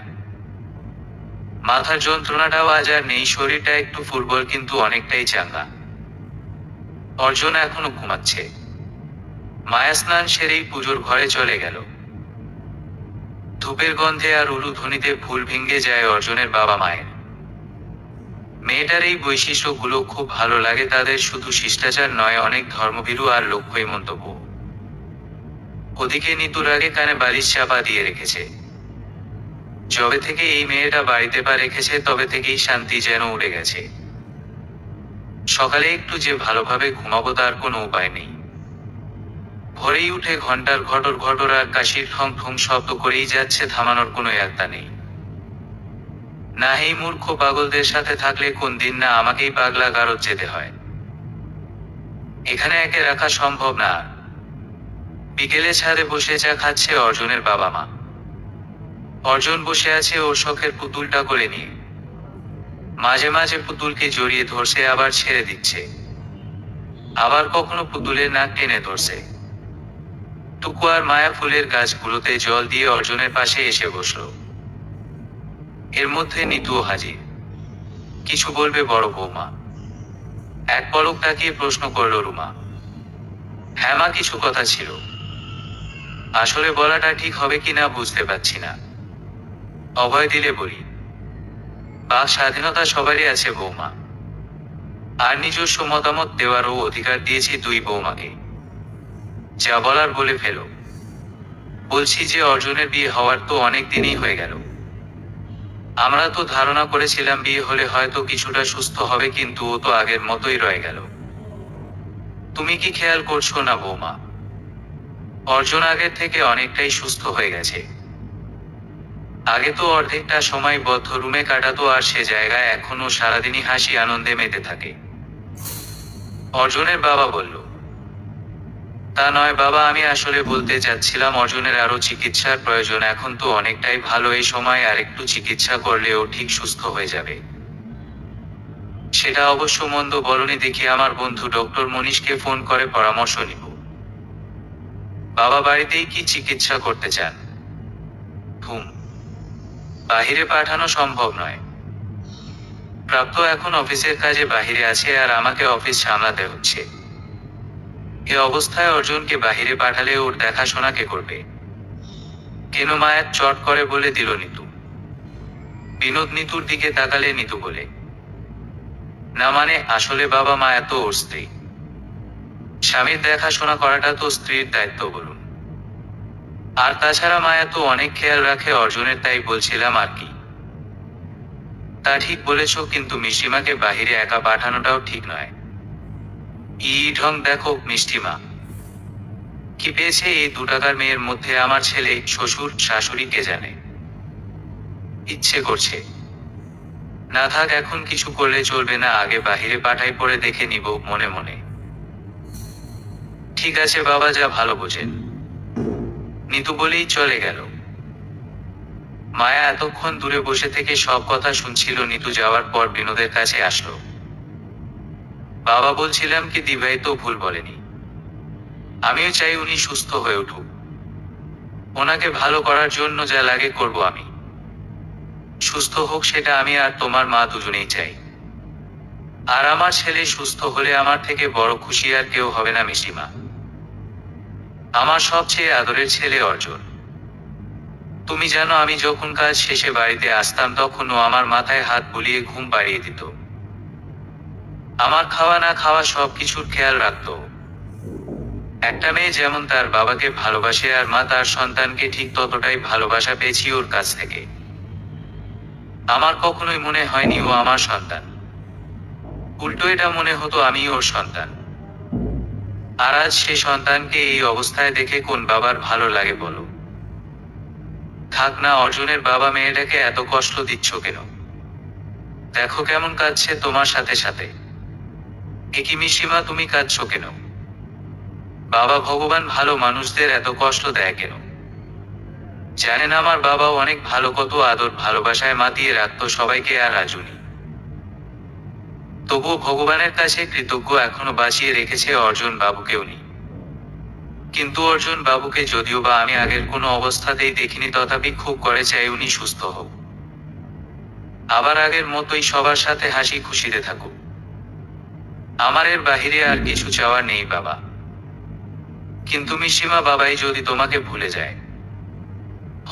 মাথার যন্ত্রণাটাও আজ আর নেই। শরীরটা একটু ফুরবল, কিন্তু অনেকটাই চাঙ্গা। অর্জুন এখনো ঘুমাচ্ছে। মায়া স্নান সেরেই পুজোর ঘরে চলে গেল। ধূপের গন্ধে আর উলুধ্বনিতে ভুল ভেঙে যায় অর্জুনের বাবা মায়ের। মেয়েটার এই বৈশিষ্ট্যগুলো খুব ভালো লাগে তাদের। শুধু শিষ্টাচার নয়, অনেক ধর্মভীরু আর লক্ষ্যই মন্তব্য। ওদিকে নিতুর আগে কানে বালিশ চাপা দিয়ে রেখেছে। যবে থেকে এই মেয়েটা বাড়িতে পা রেখেছে তবে থেকেই শান্তি যেন উড়ে গেছে। সকালে একটু যে ভালোভাবে ঘুমাবো তার কোনো উপায় নেই। ভোরেই উঠে ঘন্টার ঘটর ঘটর আর কাশির ঠং ঠং শব্দ করেই যাচ্ছে, থামানোর কোনো একটা নেই। না, এই মূর্খ পাগলদের সাথে থাকলে কোন দিন না আমাকেই পাগলা গারদ যেতে হয়। এখানে একে রাখা সম্ভব না। বিকেলে ছাদে বসে চা খাচ্ছে অর্জুনের বাবা মা। অর্জুন বসে আছে ওর শখের পুতুলটা করে নিয়ে। মাঝে মাঝে পুতুলকে জড়িয়ে ধরছে, আবার ছেড়ে দিচ্ছে, আবার কখনো পুতুলের নাক টেনে ধরছে। টুকু আর মায়া ফুলের গাছগুলোতে জল দিয়ে অর্জুনের পাশে এসে বসলো। এর মধ্যে নিতুও হাজির। কিছু বলবে বড় বৌমা? এক পলক তাকিয়ে প্রশ্ন করল রুমা। হ্যাঁ মা, কিছু কথা ছিল, আসলে বলাটা ঠিক হবে কিনা বুঝতে পারছি না। অভয় দিলে বলি, বাক স্বাধীনতা সবারই আছে বৌমা, আর নিজস্ব মতামত দেওয়ারও অধিকার দিয়েছি দুই বৌমাকে। যা বলার বলে ফেলো। বলছি যে অর্জুনের বিয়ে হওয়ার তো অনেক দিনই হয়ে গেল। আমরা তো ধারণা করেছিলাম বিয়ে হলে হয়তো কিছুটা সুস্থ হবে, কিন্তু ও তো আগের মতোই রয়ে গেল। তুমি কি খেয়াল করছো না বৌমা? অর্জুন আগের থেকে অনেকটাই সুস্থ হয়ে গেছে। আগে তো অর্ধেকটা সময় বদ্ধ রুমে কাটাতো, আর সে জায়গায় এখনো সারাদিনই হাসি আনন্দে মেতে থাকে। অর্জুনের বাবা বলল, তা নয় বাবা, আমি আসলে বলতে চাচ্ছিলাম অর্জুনের আরো চিকিৎসার প্রয়োজন। এখন তো অনেকটাই ভালো, এই সময় আর একটু চিকিৎসা করলে ও ঠিক সুস্থ হয়ে যাবে। সেটা অবশ্য মন্দ বলনি, দেখি আমার বন্ধু ডক্টর মনীষকে ফোন করে পরামর্শ নিব। বাবা বাড়িতেই কি চিকিৎসা করতে চান? বাহিরে পাঠানো সম্ভব নয়। প্রাপ্ত এখন অফিসের কাজে বাহিরে আছে, আর আমাকে অফিস সামলাতে হচ্ছে। এ অবস্থায় অর্জুনকে বাহিরে পাঠালে ওর দেখাশোনা কে করবে? কেন মায়ের চট করে বলে দিল নিতু। বিনোদ নিতুর দিকে তাকালে নিতু বলে, না মানে আসলে বাবা, মায়া তো ওর স্ত্রী, স্বামীর দেখাশোনা করাটা তো স্ত্রীর দায়িত্ব বলুন। আর তাছাড়া মায়া তো অনেক খেয়াল রাখে অর্জুনের, তাই বলছিলাম আর কি। তা ঠিক বলেছ, কিন্তু মিষ্টিমাকে বাহিরে একা পাঠানোটাও ঠিক নয়। ঢং দেখো মিষ্টিমা কি পেয়েছে এই 2 টাকার মেয়ের মধ্যে। আমার ছেলে, শ্বশুর, শাশুড়ি কে জানে। ইচ্ছে করছে না থাক, এখন কিছু করলে চলবে না, আগে বাহিরে পাঠাই, পরে দেখে নিব মনে মনে। ঠিক আছে বাবা, যা ভালো বোঝেন। নিতু বলেই চলে গেল। মায়া এতক্ষণ দূরে বসে থেকে সব কথা শুনছিল। নিতু যাওয়ার পর বিনোদের কাছে আসলো। বাবা, বলছিলাম কি, দিভাই তো ভুল বলেনি। আমিও চাই উনি সুস্থ হয়ে উঠুক। ওনাকে ভালো করার জন্য যা লাগে করব আমি। সুস্থ হোক, সেটা আমি আর তোমার মা দুজনেই চাই। আর আমার ছেলে সুস্থ হলে আমার থেকে বড় খুশি আর কেউ হবে না মিষ্টিমা। আমার সবচেয়ে আদরের ছেলে অর্জুন। তুমি জানো, আমি যখন কাজ শেষে বাড়িতে আসতাম তখন ও আমার মাথায় হাত বুলিয়ে ঘুম পাড়িয়ে দিত। আমার খাওয়া না খাওয়া সবকিছুর খেয়াল রাখতো। একটা মেয়ে যেমন তার বাবাকে ভালোবাসে, আর মা তার সন্তানকে ঠিক ততটাই ভালোবাসা পেয়েছি ওর কাছ থেকে। আমার কখনোই মনে হয়নি ও আমার সন্তান, উল্টো এটা মনে হতো আমি ওর সন্তান। আর আজ সে সন্তানকে এই অবস্থায় দেখে কোন বাবার ভালো লাগে বলো? থাক না অর্জুনের বাবা, মেয়েটাকে এত কষ্ট দিচ্ছ কেন? দেখো কেমন কাঁদছে তোমার সাথে সাথে। একই মিষ্টিমা, তুমি কাঁদছো কেন? বাবা, ভগবান ভালো মানুষদের এত কষ্ট দেয় কেন? জানেন আমার বাবাও অনেক ভালো, কত আদর ভালোবাসায় মাতিয়ে রাখতো সবাইকে, আর রাজুনি। তবুও ভগবানের কাছে কৃতজ্ঞ, এখনো বাঁচিয়ে রেখেছে অর্জুন বাবুকে উনি। কিন্তু অর্জুন বাবুকে যদিও বা আমি আগের কোনো অবস্থাতেই দেখিনি, তথাপি খুব করে চাই উনি সুস্থ হোক, আবার আগের মতোই সবার সাথে হাসি খুশিতে থাকুক। আমার এর বাহিরে আর কিছু চাওয়ার নেই বাবা। কিন্তু মিষ্টিমা, বাবাই যদি তোমাকে ভুলে যায়?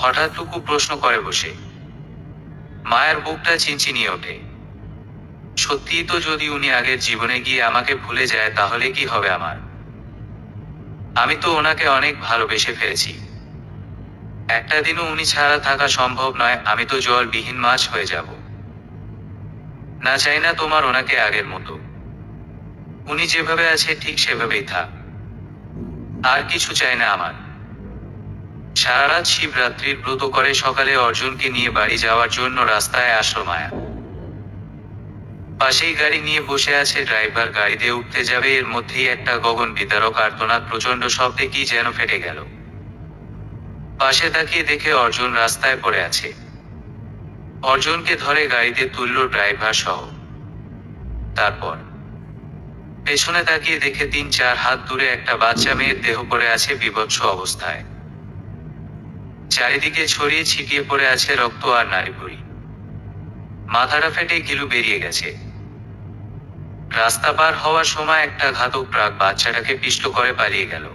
হঠাৎ টুকু প্রশ্ন করে বসে। মায়ের বুকটা চিনচিনিয়ে ওঠে। সত্যিই তো, যদি উনি আগের জীবনে গিয়ে আমাকে ভুলে যায় তাহলে কি হবে আমার? আমি তো ওনাকে অনেক ভালোবেসে ফেলেছি। একটা দিনও উনি ছাড়া থাকা সম্ভব নয়। আমি তো জলবিহীন মাছ হয়ে যাব। না চাই না তোমার ওনাকে আগের মতো। উনি যেভাবে আছে ঠিক সেভাবেই থাক, আর কিছু চাই না আমার। সারা রাত শিবরাত্রির ব্রত করে সকালে অর্জুনকে নিয়ে বাড়ি যাওয়ার জন্য রাস্তায় আসলো মায়া। পাশেই গাড়ি নিয়ে বসে আছে ড্রাইভার। গাড়িতে উঠতে যাবে, এর মধ্যেই একটা গগন বিদারক আর্তনাদ প্রচন্ড শব্দে কি যেন ফেটে গেল। পাশে তাকিয়ে দেখে অর্জুন রাস্তায় পড়ে আছে। অর্জুনকে ধরে গাড়িতে তুলল ড্রাইভার সহ। তারপর পেছনে তাকিয়ে দেখে 3-4 হাত দূরে একটা বাচ্চা মেয়ের দেহ পড়ে আছে বিভৎস অবস্থায়। চারিদিকে ছড়িয়ে ছিটিয়ে পড়ে আছে রক্ত আর নাড়িভুড়ি। মাথাটা ফেটে গিলু বেরিয়ে গেছে। রাস্তা পার হওয়ার সময় একটা ঘাতক ট্রাক বাচ্চাটাকে পিষ্ট করে পালিয়ে গেল।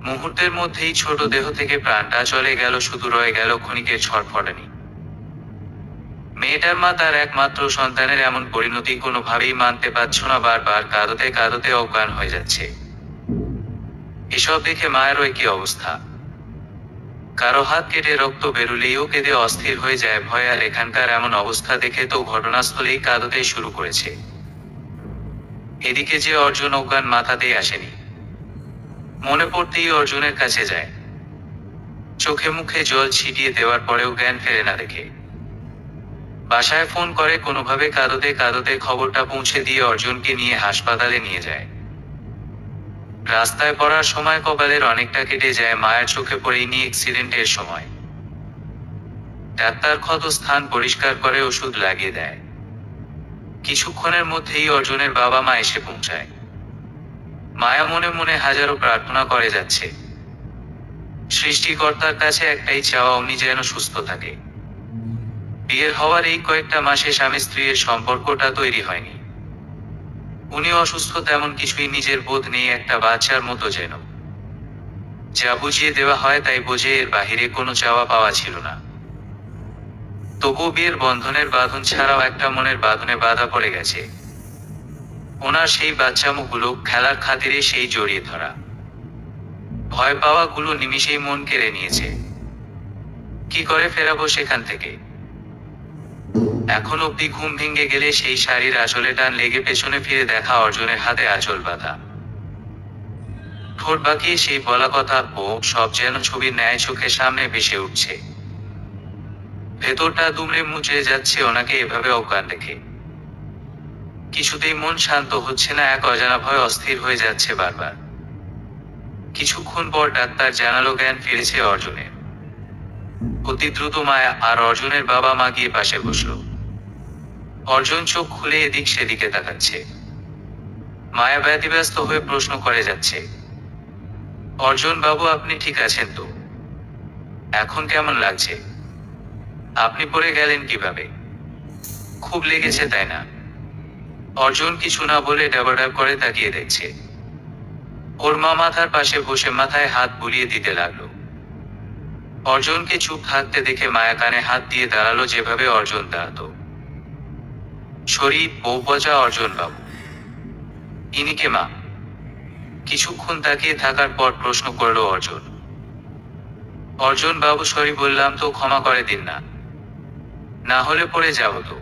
মুহূর্তের মধ্যেই ছোট দেহ থেকে প্রাণটা চলে গেল, শুধু রয়ে গেল ক্ষণিকের ছটফটানি। মেয়েটার মা তার একমাত্র সন্তানের এমন পরিণতি কোনোভাবেই মানতে পারছ না, বারবার কাঁদতে কাঁদতে অজ্ঞান হয়ে যাচ্ছে। এসব দেখে মায়েরও একই অবস্থা। কারো হাত কেটে রক্ত বেরুলেও কেঁদে অস্থির হয়ে যায় ভয়, আর এখানকার এমন অবস্থা দেখে তো ঘটনাস্থলেই কাঁদতে শুরু করেছে। এদিকে যে অর্জুন অজ্ঞান মাথাতেই আসেনি। মনে পড়তেই অর্জুনের কাছে যায়। চোখে মুখে জল ছিটিয়ে দেওয়ার পরেও জ্ঞান ফেরে না দেখে বাসায় ফোন করে কোনোভাবে কাঁদতে কাঁদতে খবরটা পৌঁছে দিয়ে অর্জুনকে নিয়ে হাসপাতালে নিয়ে যায়। রাস্তায় পড়ার সময় কপালের অনেকটা কেটে যায় মায়ের চোখে পড়েনি অ্যাক্সিডেন্টের সময়। ডাক্তার ক্ষত স্থান পরিষ্কার করে ওষুধ লাগিয়ে দেয়। কিছুক্ষণের মধ্যেই অর্জুনের বাবা মা এসে পৌঁছায়। মায়া মনে মনে হাজারো প্রার্থনা করে যাচ্ছে। সৃষ্টিকর্তার কাছে একটাই চাওয়া, উনি যেন সুস্থ থাকে। বিয়ের হওয়ার এই কয়েকটা মাসে স্বামী স্ত্রীর সম্পর্কটা তৈরি হয়নি। উনি অসুস্থ তেমন কিছুই নিজের বোধ নেই, একটা বাচ্চার মতো যেন। যা বুঝিয়ে দেওয়া হয় তাই বোঝে, এর বাহিরে কোনো চাওয়া পাওয়া ছিল না। তবু বিয়ের বন্ধনের বাঁধন ছাড়াও একটা মনের বাঁধনে বাধা পড়ে গেছে। ওনার সেই বাচ্চামুখগুলো খেলার খাতিরে সেই জড়িয়ে ধরা। ভয় পাওয়াগুলো নিমিষেই মন কেড়ে নিয়েছে। কি করে ফেরাবো সেখান থেকে? এখন অব্দি ঘুম ভেঙে গেলে সেই শাড়ির আঁচলে টান লেগে পেছনে ফিরে দেখা অর্জুনের হাতে আঁচল বাঁধা। ঠোঁট বাঁকিয়ে সেই বলা কথা ও সব যেন ছবির ন্যায় চোখের সামনে ভেসে উঠছে। ভেতরটা দুমড়ে মুচড়ে যাচ্ছে ওনাকে এভাবে অজ্ঞান দেখে। কিছুতেই মন শান্ত হচ্ছে না, এক অজানা ভয় অস্থির হয়ে যাচ্ছে বারবার। কিছুক্ষণ পর ডাক্তার জানালো জ্ঞান ফিরেছে অর্জুনের। অতি দ্রুত মায়া আর অর্জুনের বাবা মা গিয়ে পাশে বসলো। অর্জুন চোখ খুলে এদিক সেদিকে তাকাচ্ছে। মায়া ব্যতিব্যস্ত হয়ে প্রশ্ন করে যাচ্ছে, অর্জুন বাবু আপনি ঠিক আছেন তো? এখন কেমন লাগছে? আপনি পড়ে গেলেন কিভাবে? খুব লেগেছে তাই না? অর্জুন কিছু না বলে ডাবাডাব করে তাকিয়ে দেখছে। ওর মা মাথার পাশে বসে মাথায় হাত বুলিয়ে দিতে লাগলো। অর্জুনকে চুপ থাকতে দেখে মায়া কানে হাত দিয়ে দাঁড়ালো, যেভাবে অর্জুন দাঁড়াতো। শরীর বউ পচা অর্জুন বাবু। ইনি কে মা? কিছুক্ষণ তাকিয়ে থাকার পর প্রশ্ন করলো অর্জুন। অর্জুন বাবু সরি বললাম তো, ক্ষমা করে দিন না, না হলে পড়ে যাবো তো।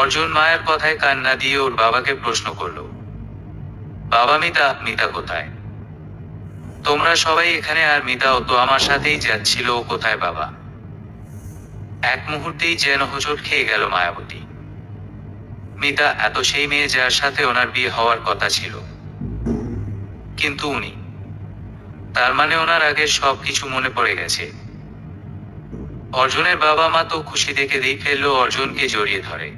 অর্জুন মায়ের কথায় কান না দিয়ে ওর বাবাকে প্রশ্ন করলো, বাবা মিতা, মিতা কোথায়? তোমরা সবাই এখানে, আর মিতাও তো আমার সাথেই যাচ্ছিল, ও কোথায় বাবা? এক মুহূর্তেই যেন হোঁচট খেয়ে গেল মায়াবতী। মিতা এত সেই মেয়ে যার সাথে ওনার বিয়ে হওয়ার কথা ছিল। কিন্তু উনি, তার মানে ওনার আগের সব কিছু মনে পড়ে গেছে। অর্জুনের বাবা মা তো খুশি দেখে দিয়ে ফেললো, অর্জুনকে জড়িয়ে ধরে।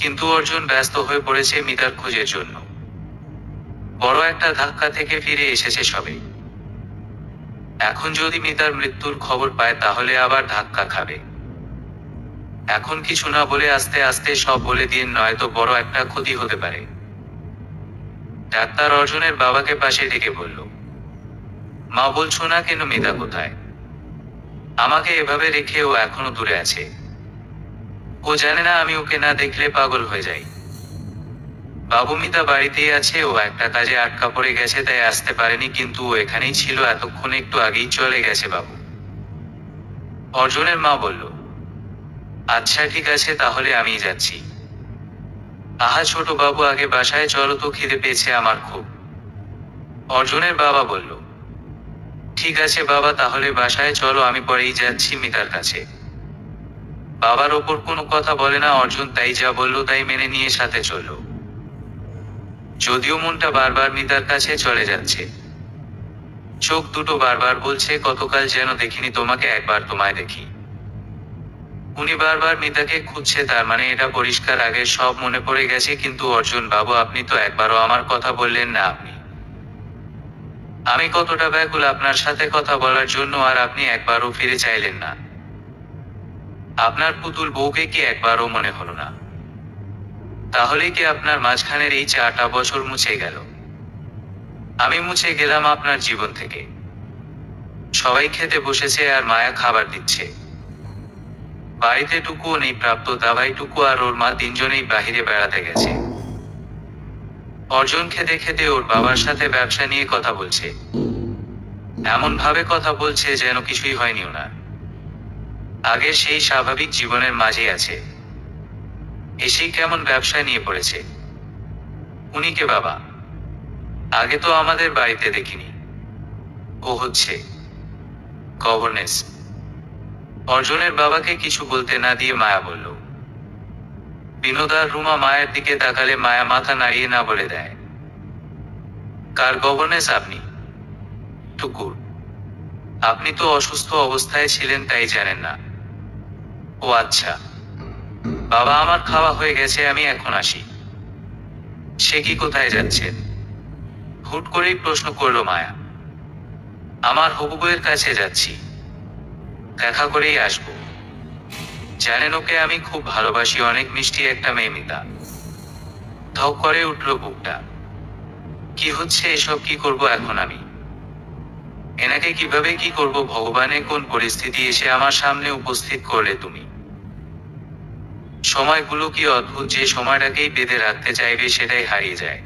কিন্তু অর্জুন ব্যস্ত হয়ে পড়েছে মিতার খোঁজের জন্য। বড় একটা ধাক্কা থেকে ফিরে এসেছে সবে। এখন যদি মিতার মৃত্যুর খবর পায় তাহলে আবার ধাক্কা খাবে। এখন কিছু না বলে আস্তে আস্তে সব বলে দিয়ে, নয়তো বড় একটা ক্ষতি হতে পারে। ডাক্তার অর্জুনের বাবাকে পাশে ডেকে বলল, মা বলছো না কেন মিতা কোথায়? আমাকে এভাবে রেখে ও এখনো দূরে আছে। ও জানে না আমি ওকে না দেখলে পাগল হয়ে যাই। বাবু মিতা বাড়িতেই আছে, ও একটা কাজে আটকা পড়ে গেছে তাই আসতে পারেনি, কিন্তু ও এখানেই ছিল এতক্ষণ, একটু আগেই চলে গেছে বাবু। অর্জুনের মা বলল, আচ্ছা ঠিক আছে তাহলে আমি যাচ্ছি। আহা ছোট বাবু, আগে বাসায় চলো তো, খিদে পেয়েছে আমার খুব। অর্জুনের বাবা বলল, ঠিক আছে বাবা, তাহলে বাসায় চলো, আমি পরেই যাচ্ছি মিতার কাছে। বাবার ওপর কোনো কথা বলে না অর্জুন, তাই যা বলল তাই মেনে নিয়ে সাথে চলল। যদিও মনটা বারবার মিতার কাছে চলে যাচ্ছে। চোখ দুটো বারবার বলছে গতকাল যেন দেখিনি তোমাকে, একবার তোমায় দেখি। উনি বারবার মিতাকে খুঁজছে, তার মানে এটা পরিষ্কার আগের সব মনে পড়ে গেছে। কিন্তু অর্জুন বাবু, আপনি তো একবারও আমার কথা বললেন না। আমি কতটা ব্যাকুল আপনার সাথে কথা বলার জন্য, আর আপনি একবারও ফিরে চাইলেন না। আপনার পুতুল বউকে কি একবারও মনে হলো না? তাহলে কি আপনার মাঝখানের এই 4টা বছর মুছে গেল? আমি মুছে গেলাম আপনার জীবন থেকে। সবাই খেতে বসেছে আর মায়া খাবার দিচ্ছে। বাড়িতে টুকুও নেই, প্রাপ্ত দাবাইটুকু আর ওর মা তিনজনেই বাহিরে বেড়াতে গেছে। অর্জুন খেতে খেতে ওর বাবার সাথে ব্যবসা নিয়ে কথা বলছে। এমন ভাবে কথা বলছে যেন কিছুই হয়নি ওনার। আগের সেই স্বাভাবিক জীবনের মাঝেই আছে, এসেই কেমন ব্যবসা নিয়ে পড়েছে। উনি কে বাবা? আগে তো আমাদের বাড়িতে দেখিনি। ও হচ্ছে গভর্নেস। অর্জুনের বাবাকে কিছু বলতে না দিয়ে মায়া বলল। বিনোদ আর রুমা মায়ের দিকে তাকালে মায়া মাথা নাড়িয়ে না বলে দেয়। কার গভর্নেস আপনি? টুকুর। আপনি তো অসুস্থ অবস্থায় ছিলেন, তাই জানেন না। ও আচ্ছা বাবা, আমার খাওয়া হয়ে গেছে, আমি এখন আসি। সে কি, কোথায় যাচ্ছেন? হুট করেই প্রশ্ন করলো মায়া। আমার হবু বউয়ের কাছে যাচ্ছি, দেখা করেই আসবো। জানেন ওকে আমি খুব ভালোবাসি, অনেক মিষ্টি একটা মেয়ে মিতা। ধক করে উঠল বুকটা। কি হচ্ছে এসব? কি করব এখন আমি? এনাকে কিভাবে কি করব? ভগবানে, কোন পরিস্থিতি এসে আমার সামনে উপস্থিত করলে তুমি? সময়গুলো কি অদ্ভুত, যে সময়টাকেই বেঁধে রাখতে চাইবে সেটাই হারিয়ে যায়।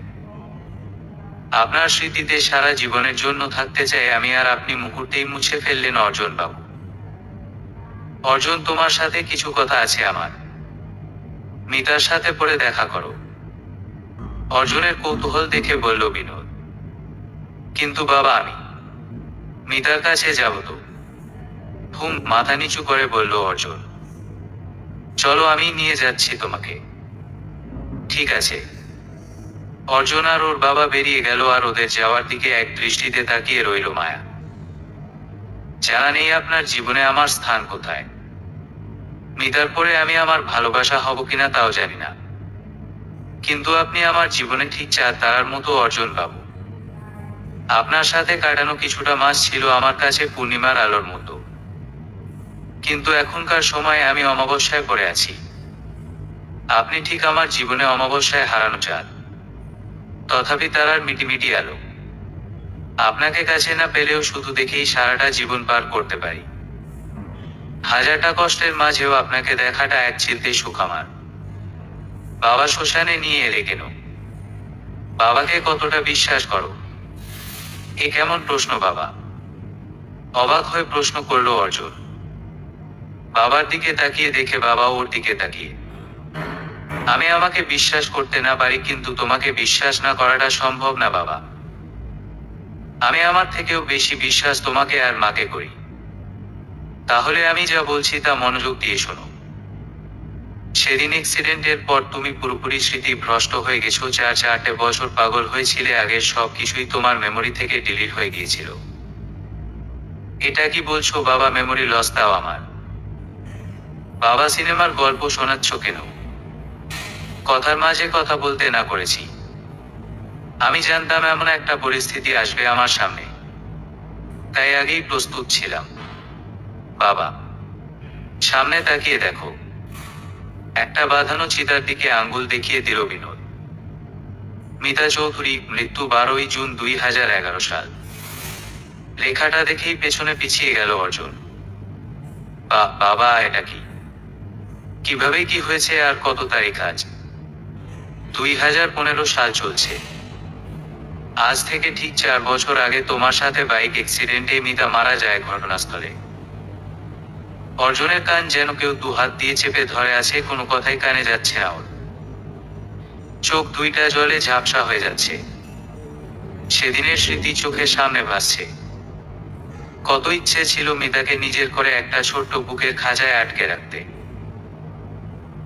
আপনার স্মৃতিতে সারা জীবনের জন্য থাকতে চাই আমি, আর আপনি মুহূর্তেই মুছে ফেললেন অর্জুন বাবু। অর্জুন, তোমার সাথে কিছু কথা আছে আমার। মিতার সাথে পরে দেখা করো। অর্জুনের কৌতূহল দেখে বলল বিনোদ। কিন্তু বাবা, আমি মিতার কাছে যাব তো? মাথা নিচু করে বলল অর্জুন। চলো, আমি নিয়ে যাচ্ছি তোমাকে। ঠিক আছে। অর্জুন আর ওর বাবা বেরিয়ে গেল, আর ওদের যাওয়ার দিকে এক দৃষ্টিতে তাকিয়ে রইল মায়া। জানা নেই আপনার জীবনে আমার স্থান কোথায়। মিতার পরে আমি আমার ভালোবাসা হব কিনা তাও জানি না, কিন্তু আপনি আমার জীবনে ঠিক 4 তারার মতো অর্জুন বাবু। আপনার সাথে কাটানো কিছুটা মাস ছিল আমার কাছে পূর্ণিমার আলোর মতো, কিন্তু এখনকার সময়ে আমি অমাবস্যায় পড়ে আছি। আপনি ঠিক আমার জীবনে অমাবস্যায় হারানো চাঁদ, তথাপি তারার মিটিমিটি আলো। আপনাকে কাছে না পেলেও শুধু দেখেই সারাটা জীবন পার করতে পারি। হাজারটা কষ্টের মাঝেও আপনাকে দেখাটা এক চিলতে সুখ আমার। বাবা শ্মশানে নিয়ে এলে কেন? বাবাকে কতটা বিশ্বাস করো? এ কেমন প্রশ্ন বাবা? অবাক হয়ে প্রশ্ন করলো অর্জুন। বাবার দিকে তাকিয়ে দেখে বাবা ওর দিকে তাকিয়ে। আমি আমাকে বিশ্বাস করতে না পারি, কিন্তু তোমাকে বিশ্বাস না করাটা সম্ভব না বাবা। আমি আমার থেকেও বেশি বিশ্বাস তোমাকে আর মাকে করি। তাহলে আমি যা বলছি তা মনোযোগ দিয়ে শোনো। সেদিন অ্যাক্সিডেন্টের পর তুমি পুরোপুরি স্মৃতি ভ্রষ্ট হয়ে গেছো। 4-4টে বছর পাগল হয়েছিলে, আগের সব কিছুই তোমার মেমোরি থেকে ডিলিট হয়ে গিয়েছিল। এটা কি বলছো বাবা? মেমোরি লস দাও আমার? বাবা, সিনেমার গল্প শোনাচ্ছ কেন? কথার মাঝে কথা বলতে না করেছি। আমি জানতাম এমন একটা পরিস্থিতি আসবে আমার সামনে, তাই আগেই প্রস্তুত ছিলাম। বাবা, সামনে তাকিয়ে দেখো। একটা বাঁধানো চিতার দিকে আঙ্গুল দেখিয়ে দিল বিনোদ। মিতা চৌধুরী, মৃত্যু 12ই জুন 2011 সাল। লেখাটা দেখেই পেছনে পিছিয়ে গেল অর্জুন। বাবা, এটা কি? কিভাবে কি হয়েছে আর কত তারিখ আজ? 2015 সাল চলছে। আজ থেকে ঠিক 4 বছর আগে তোমার সাথে বাইক অ্যাক্সিডেন্টে মিতা মারা যায় ঘটনাস্থলে। অর্জুনের কান যেন কেউ 2 হাত দিয়ে চেপে ধরে আছে, কোনো কথাই কানে যাচ্ছে না ওর। চোখ দুইটা জলে ঝাপসা হয়ে যাচ্ছে। সেদিনের স্মৃতি চোখের সামনে ভাসছে। কত ইচ্ছে ছিল মিতাকে নিজের করে একটা ছোট্ট বুকের খাঁচায় আটকে রাখতে।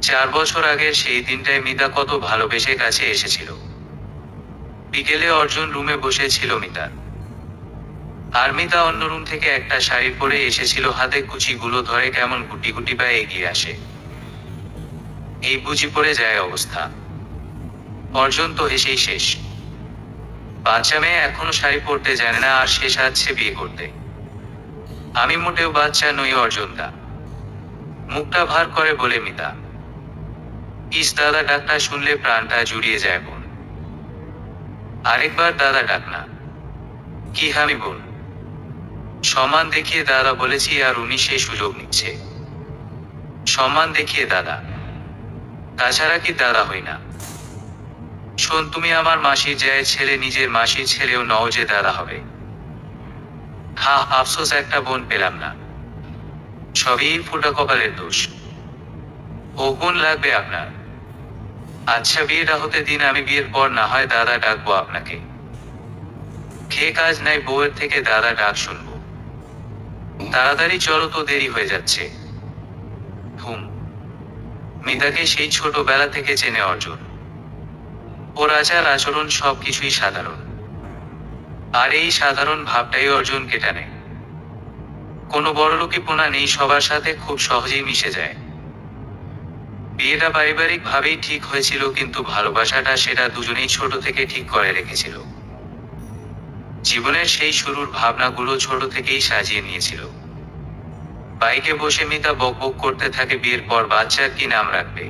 4 বছর আগের সেই দিনটায় মিতা কত ভালোবেসে কাছে এসেছিল। বিকেলে অর্জুন রুমে বসে ছিল মিতার। আর মিতা অন্য রুম থেকে একটা শাড়ি পরে এসেছিল, হাতে কুচিগুলো ধরে কেমন গুটি গুটি পায়ে এগিয়ে আসে। এই বুঝি পড়ে যায় অবস্থা। অর্জুন তো হেসেই শেষ। বাচ্চা মেয়ে এখনো শাড়ি পরতে জানে না, আর সে সাজছে বিয়ে করতে। আমি মোটেও বাচ্চা নই অর্জুনদা, মুখটা ভার করে বলে মিতা। ইস, দাদা ডাকটা শুনলে প্রাণটা জুড়িয়ে যায় বোন। আরেকবার দাদা ডাক না। কি হামি বোন? সম্মান দেখিয়ে দাদা বলেছি, আর উনি সেই সুযোগ নিচ্ছে। সম্মান দেখিয়ে দাদা, তাছাড়া কি দাদা হই না? শোন, তুমি আমার মাসির জায়ের ছেলে, নিজের মাসির ছেলেও নও যে দাদা হবে। হা, আফসোস একটা বোন পেলাম না। সবই ফোটা কপালের দোষ। ও বোন লাগবে আপনার? আচ্ছা, বিয়েটা হতে দিন, আমি বিয়ের পর না হয় দাদা ডাকবো আপনাকে। খেয়ে কাজ নাই, বউয়ের থেকে দাদা ডাক শুনবো। তাড়াতাড়ি চলো তো, দেরি হয়ে যাচ্ছে। হুম। মিতাকে সেই ছোটবেলা থেকে চেনে অর্জুন। ওর আচার আচরণ সবকিছুই সাধারণ, আর এই সাধারণ ভাবটাই অর্জুনকে টানে। কোনো বড়লোকিপনা নেই, সবার সাথে খুব সহজেই মিশে যায়। বিয়েটা পারিবারিক ভাবেই ঠিক হয়েছিল, কিন্তু ভালোবাসাটা সেটা দুজনেই ছোট থেকে ঠিক করে রেখেছিল। জীবনের সেই শুরুর ভাবনাগুলো ছোট থেকেই সাজিয়ে নিয়েছিল। বাইকে বসে মিতা বকবক করতে থাকে বিয়ের পর বাচ্চার কি নাম রাখবে,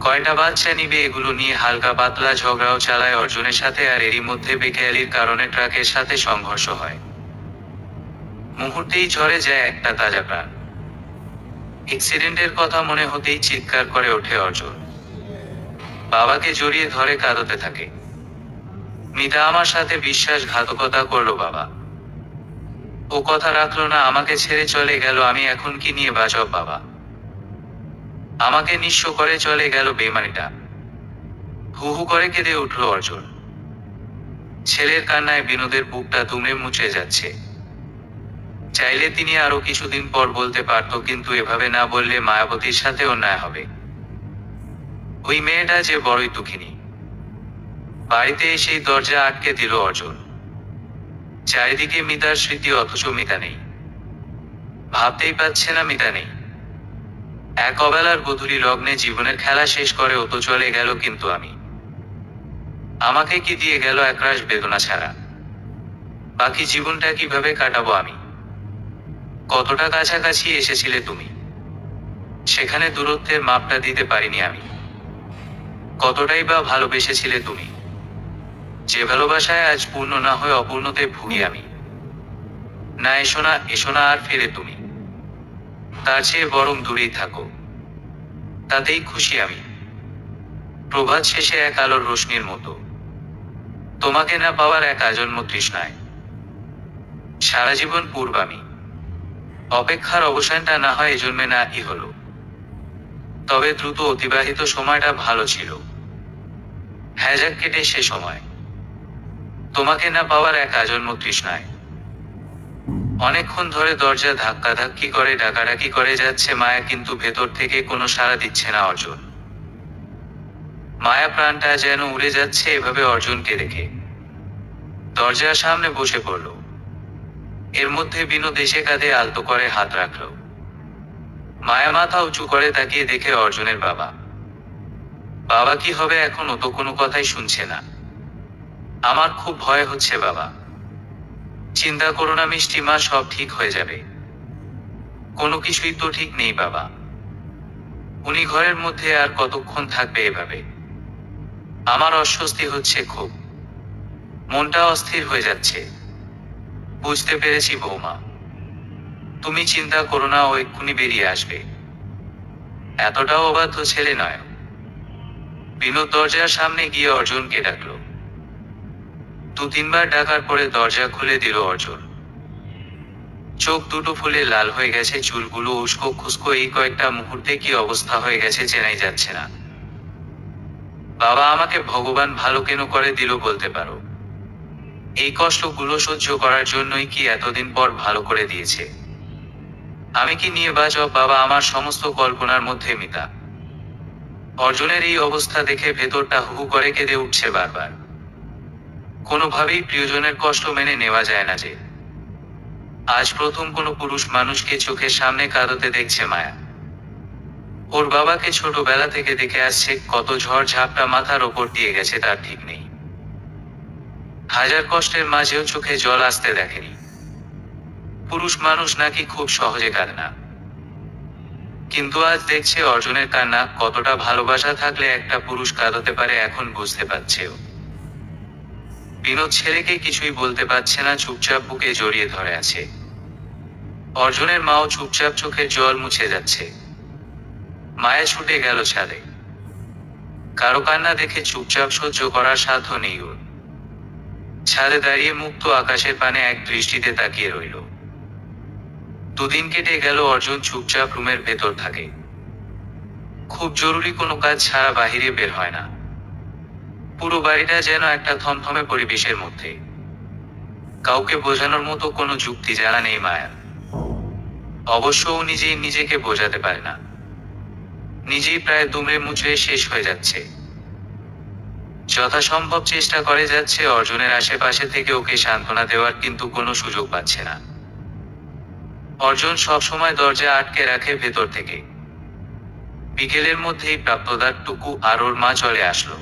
কয়টা বাচ্চা নিবে, এগুলো নিয়ে হালকা পাতলা ঝগড়াও চালায় অর্জুনের সাথে। আর এরই মধ্যে বেখেয়ালির কারণে ট্রাকের সাথে সংঘর্ষ হয়। মুহূর্তেই ঝরে যায় একটা তাজা প্রাণ। অ্যাক্সিডেন্টের কথা মনে হতেই চিৎকার করে ওঠে অর্জুন। বাবাকে জড়িয়ে ধরে কাঁদতে থাকে। মিতা আমার সাথে বিশ্বাসঘাতকতা করলো বাবা। ও কথা রাখলো না, আমাকে ছেড়ে চলে গেল। আমি এখন কি নিয়ে বাঁচব বাবা? আমাকে নিঃস্ব করে চলে গেল বেমানিটা। হু হু করে কেঁদে উঠল অর্জুন। ছেলের কান্নায় বিনোদের বুকটা দুমড়ে মুচড়ে যাচ্ছে। চাইলে তিনি আরো কিছুদিন পর বলতে পারত, কিন্তু এভাবে না বললে মায়াবতীর সাথে অন্যায় হবে। ওই মেয়েটা যে বড়ই দুঃখিনী। বাড়িতে এসেই দরজা আটকে দিল অর্জুন। চারিদিকে মিতার স্মৃতি, অথচ মিতা নেই। ভাবতেই পারছে না মিতা নেই। এক অবেলার গধূলি লগ্নে জীবনের খেলা শেষ করে ও তো চলে গেল, কিন্তু আমাকে কি দিয়ে গেল একরাশ বেদনা ছাড়া? বাকি জীবনটা কিভাবে কাটাবো আমি? কতটা কাছাকাছি এসেছিলে তুমি, সেখানে দূরত্বের মাপটা দিতে পারিনি আমি। কতটাই বা ভালোবেসেছিলে তুমি, যে ভালোবাসায় আজ পূর্ণ না হয়ে অপূর্ণতে ভুগি আমি। না, এসো না, এসো না আর ফিরে তুমি। তার চেয়ে বরং দূরেই থাকো, তাতেই খুশি আমি। প্রভাত শেষে এক আলোর রোশনির মতো, তোমাকে না পাওয়ার এক আজন্ম তৃষ্ণায়। সারা জীবন পূর্ব আমি। অপেক্ষার অবসানটা না হয় এ জন্মে না ই হলো, তবে দ্রুত অতিবাহিত সময়টা ভালো ছিল। হ্যাজাক কেটে সে সময়, তোমাকে না পাওয়ার এক আজন্ম তৃষ্ণায়। অনেকক্ষণ ধরে দরজা ধাক্কাধাক্কি করে ডাকাডাকি করে যাচ্ছে মায়া, কিন্তু ভেতর থেকে কোনো সাড়া দিচ্ছে না অর্জুন। মায়া প্রাণটা যেন উড়ে যাচ্ছে এভাবে অর্জুনকে দেখে। দরজার সামনে বসে পড়ল। এর মধ্যে বিনোদ এসে কাঁধে আলতো করে হাত রাখল। মায়া মাথা উঁচু করে তাকিয়ে দেখে অর্জুনের বাবা। বাবা কি হবে এখন? ও তো কোনো কথাই শুনছে না। আমার খুব ভয় হচ্ছে বাবা। চিন্তা করো না মিষ্টি মা, সব ঠিক হয়ে যাবে। কোনো কিছুই তো ঠিক নেই বাবা। উনি ঘরের মধ্যে আর কতক্ষণ থাকবে এভাবে? আমার অস্বস্তি হচ্ছে খুব, মনটা অস্থির হয়ে যাচ্ছে। বুঝতে পেরেছি বৌমা, তুমি চিন্তা করো না, ও এক্ষুনি বেরিয়ে আসবে। এতটাও অবাধ্য ছেলে নয়। বিনোদ দরজার সামনে গিয়ে অর্জুনকে ডাকল। 2-3 বার ডাকার পরে দরজা খুলে দিল অর্জুন। চোখ দুটো ফুলে লাল হয়ে গেছে, চুলগুলো উস্কো খুস্কো, এই কয়েকটা মুহূর্তে কি অবস্থা হয়ে গেছে চেনাই যাচ্ছে না। বাবা, আমাকে ভগবান ভালো কেন করে দিল বলতে পারো? এই কষ্টগুলো সহ্য করার জন্যই কি এতদিন পর ভালো করে দিয়েছে? আমি কি নিয়ে বাঁচব বাবা? আমার সমস্ত কল্পনার মধ্যে মিতা। অর্জুনের এই অবস্থা দেখে ভেতরটা হু হু করে কেঁদে উঠছে বারবার। কোনোভাবেই প্রিয়জনের কষ্ট মেনে নেওয়া যায় না যে। আজ প্রথম কোনো পুরুষ মানুষকে চোখের সামনে কাঁদতে দেখছে মায়া। ওর বাবাকে ছোটবেলা থেকে দেখে আসছে, কত ঝড় ঝাপটা মাথার ওপর দিয়ে গেছে তার ঠিক নেই। হাজার কষ্টের মাঝেও চোখে জল আসতে দেখেনি। পুরুষ মানুষ নাকি খুব সহজে কাঁদে না, কিন্তু আজ দেখছে অর্জুনের কান্না। কতটা ভালোবাসা থাকলে একটা পুরুষ কাঁদতে পারে এখন বুঝতে পারছে ও। বিনোদ ছেলেকে কিছুই বলতে পারছে না, চুপচাপ বুকে জড়িয়ে ধরে আছে। অর্জুনের মাও চুপচাপ চোখের জল মুছে যাচ্ছে। মায়া ছুটে গেল ছাদে। কারো কান্না দেখে চুপচাপ সহ্য করার সাধ্য নেই ওর। ছাদে দাঁড়িয়ে মুক্ত আকাশের পানে এক দৃষ্টিতে তাকিয়ে রইল। দুদিন কেটে গেল, অর্জুন চুপচাপ রুমের ভেতর থাকে। খুব জরুরি কোনো কাজ ছাড়া বাহিরে বের হয় না। পুরো বাড়িটা যেন একটা থমথমে পরিবেশের মধ্যে। কাউকে বোঝানোর মতো কোনো যুক্তি জানা নেই মায়ার। অবশ্য ও নিজেই নিজেকে বোঝাতে পারে না। নিজেই প্রায় দুমড়ে মুচড়ে শেষ হয়ে যাচ্ছে। যথাসম্ভব চেষ্টা করে যাচ্ছে অর্জুনের আশেপাশে থেকে ওকে সান্ত্বনা দেওয়ার, কিন্তু কোনো সুযোগ পাচ্ছে না। অর্জুন সবসময় দরজা আটকে রাখে ভেতর থেকে। বিকেলের মধ্যেই প্রাপ্তদার টুকু আর ওর মা চলে আসলো।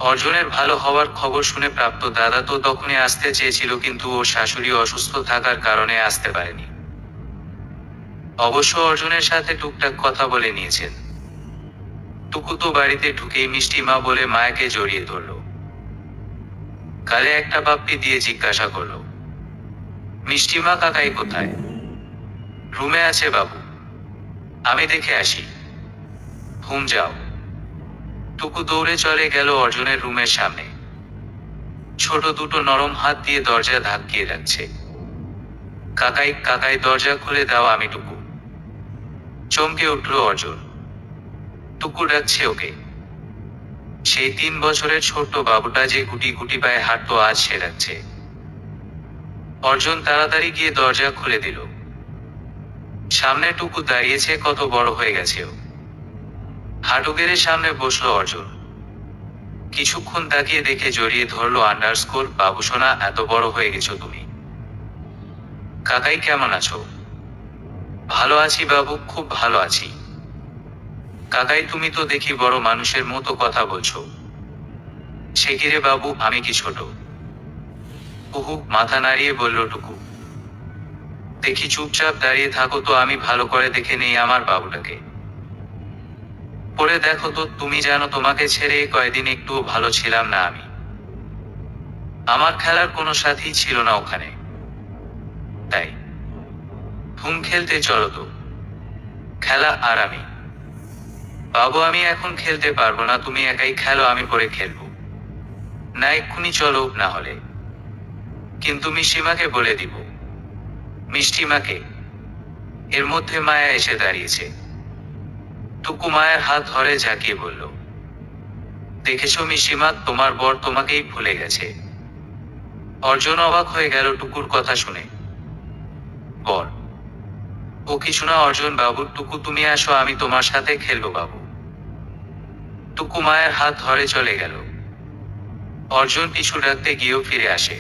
অর্জুনের ভালো হওয়ার খবর শুনে প্রাপ্ত দাদা তো তখনই আসতে চেয়েছিল, কিন্তু ওর শাশুড়ি অসুস্থ থাকার কারণে আসতে পারেনি। অবশ্য অর্জুনের সাথে টুকটাক কথা বলে নিয়েছেন। টুকু তো বাড়িতে ঢুকেই মিষ্টি মা বলে মায়াকে জড়িয়ে ধরল। কালে একটা বাপ্পি দিয়ে জিজ্ঞাসা করলো, মিষ্টি মা কাকাই কোথায়? রুমে আছে বাবু, আমি দেখে আসি। হুম যাও। টুকু দৌড়ে চলে গেল অর্জুনের রুমের সামনে। ছোট দুটো নরম হাত দিয়ে দরজা ধাক্কিয়ে রাখছে। কাকাই কাকাই, দরজা খুলে দাও, আমি টুকু। চমকে উঠল অর্জুন। টুকু ডাকছে ওকে। সেই 3 বছরের ছোট্ট বাবুটা যে গুটি গুটি পায়ে হাঁটতো, আজ সে ডাকছে। অর্জুন তাড়াতাড়ি গিয়ে দরজা খুলে দিল। সামনে টুকু দাঁড়িয়েছে, কত বড় হয়ে গেছে ও। হাঁটু গেড়ে সামনে বসলো অর্জুন। কিছুক্ষণ তাকিয়ে দেখে জড়িয়ে ধরলো। বাবু সোনা, এত বড় হয়ে গেছো তুমি। কাকাই কেমন আছো? ভালো আছি বাবু, খুব ভালো আছি। কাকাই, তুমি তো দেখি বড় মানুষের মতো কথা বলছো। সে কি রে বাবু, আমি কি ছোট? উহু, মাথা নাড়িয়ে বলল টুকু। দেখি চুপচাপ দাঁড়িয়ে থাকো তো, আমি ভালো করে দেখে নেই আমার বাবুটাকে। পরে দেখো তো, তুমি জানো তোমাকে ছেড়ে কয়দিন একটুও ভালো ছিলাম না আমি। আমার খেলার কোনো সাথী ছিল না ওখানে, তাই ঘুম খেলতে চলো তো। খেলা আর আমি? বাবু, আমি এখন খেলতে পারবো না, তুমি একাই খেলো, আমি পরে খেলবো না। এক্ষুনি চলো না হলে। কিন্তু মিষ্টিমাকে বলে দিব। মিষ্টিমাকে? এর মধ্যে মায়া এসে দাঁড়িয়েছে। টুকু মায়ের হাত ধরে ঝাঁকিয়ে বলল, দেখেছো মিষ্টিমা, তোমার বর তোমাকেই ভুলে গেছে। অর্জুন অবাক হয়ে গেল টুকুর কথা শুনে। বর? ও কিছু না অর্জুন বাবু। টুকু, তুমি আসো, আমি তোমার সাথে খেলবো বাবু। টুকু মায়ের হাত ধরে চলে গেল। অর্জুন পিছু ডাকতে গিয়েও ফিরে আসে।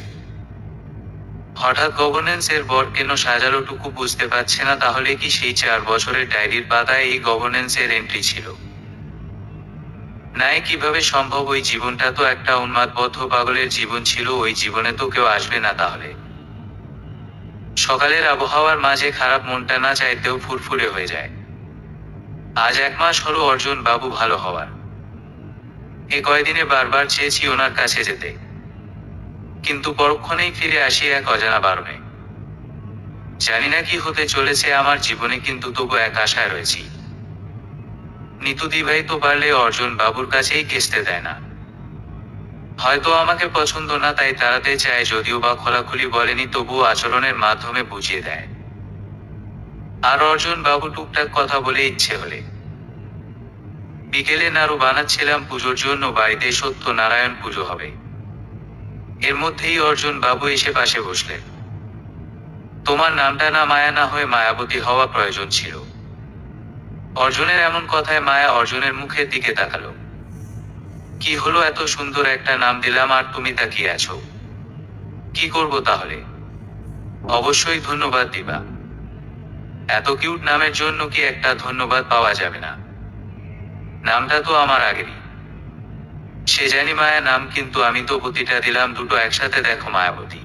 হঠাৎ গভর্নেন্সের বর কেন সাজালো টুকু বুঝতে পারছে না। তাহলে কি সেই 4 বছরের ডায়েরির পাতায় এই গভর্নেন্সের এন্ট্রি ছিল? নাই, কিভাবে সম্ভব? ওই জীবনটা তো একটা উন্মাদবদ্ধ পাগলের জীবন ছিল। ওই জীবনে তো কেউ আসবে না তাহলে? সকালের আবহাওয়ার মাঝে খারাপ মনটা না চাইতেও ফুরফুরে হয়ে যায়। আজ 1 মাস হলো অর্জুন বাবু ভালো হওয়ার। এ কয়দিনে বারবার চেয়েছি ওনার কাছে যেতে, কিন্তু পরক্ষণেই ফিরে আসি এক অজানা বারণে। জানি না কি হতে চলেছে আমার জীবনে, কিন্তু তবু এক আশায় রয়েছি। নিতু দিভাই তো পারলে অর্জুন বাবুর কাছেই ঘেঁষতে দেয় না। হয়তো আমাকে পছন্দ না, তাই তাড়াতে চায়, যদিও বা খোলাখুলি বলেনি, তবুও আচরণের মাধ্যমে বুঝিয়ে দেয়। আর অর্জুন বাবু টুকটাক কথা বলে ইচ্ছে হলে। বিকেলে নাড়ু বানাচ্ছিলাম পুজোর জন্য, বাড়িতে সত্যনারায়ণ পুজো হবে। এর মধ্যেই অর্জুন বাবু এসে পাশে বসলেন। তোমার নামটা না মায়া না হয়ে মায়াবতী হওয়া প্রয়োজন ছিল। অর্জুনের এমন কথায় মায়া অর্জুনের মুখের দিকে তাকালো। কি হলো, এত সুন্দর একটা নাম দিলাম আর তুমি তাকিয়ে আছো? কি করব তাহলে? অবশ্যই ধন্যবাদ দিবা। এত কিউট নামের জন্য কি একটা ধন্যবাদ পাওয়া যাবে না? নামটা তো আমার আগেরই। সে জানি মায়া নাম, কিন্তু আমি তো প্রতিটা দিলাম দুটো একসাথে, দেখো মায়াবতী।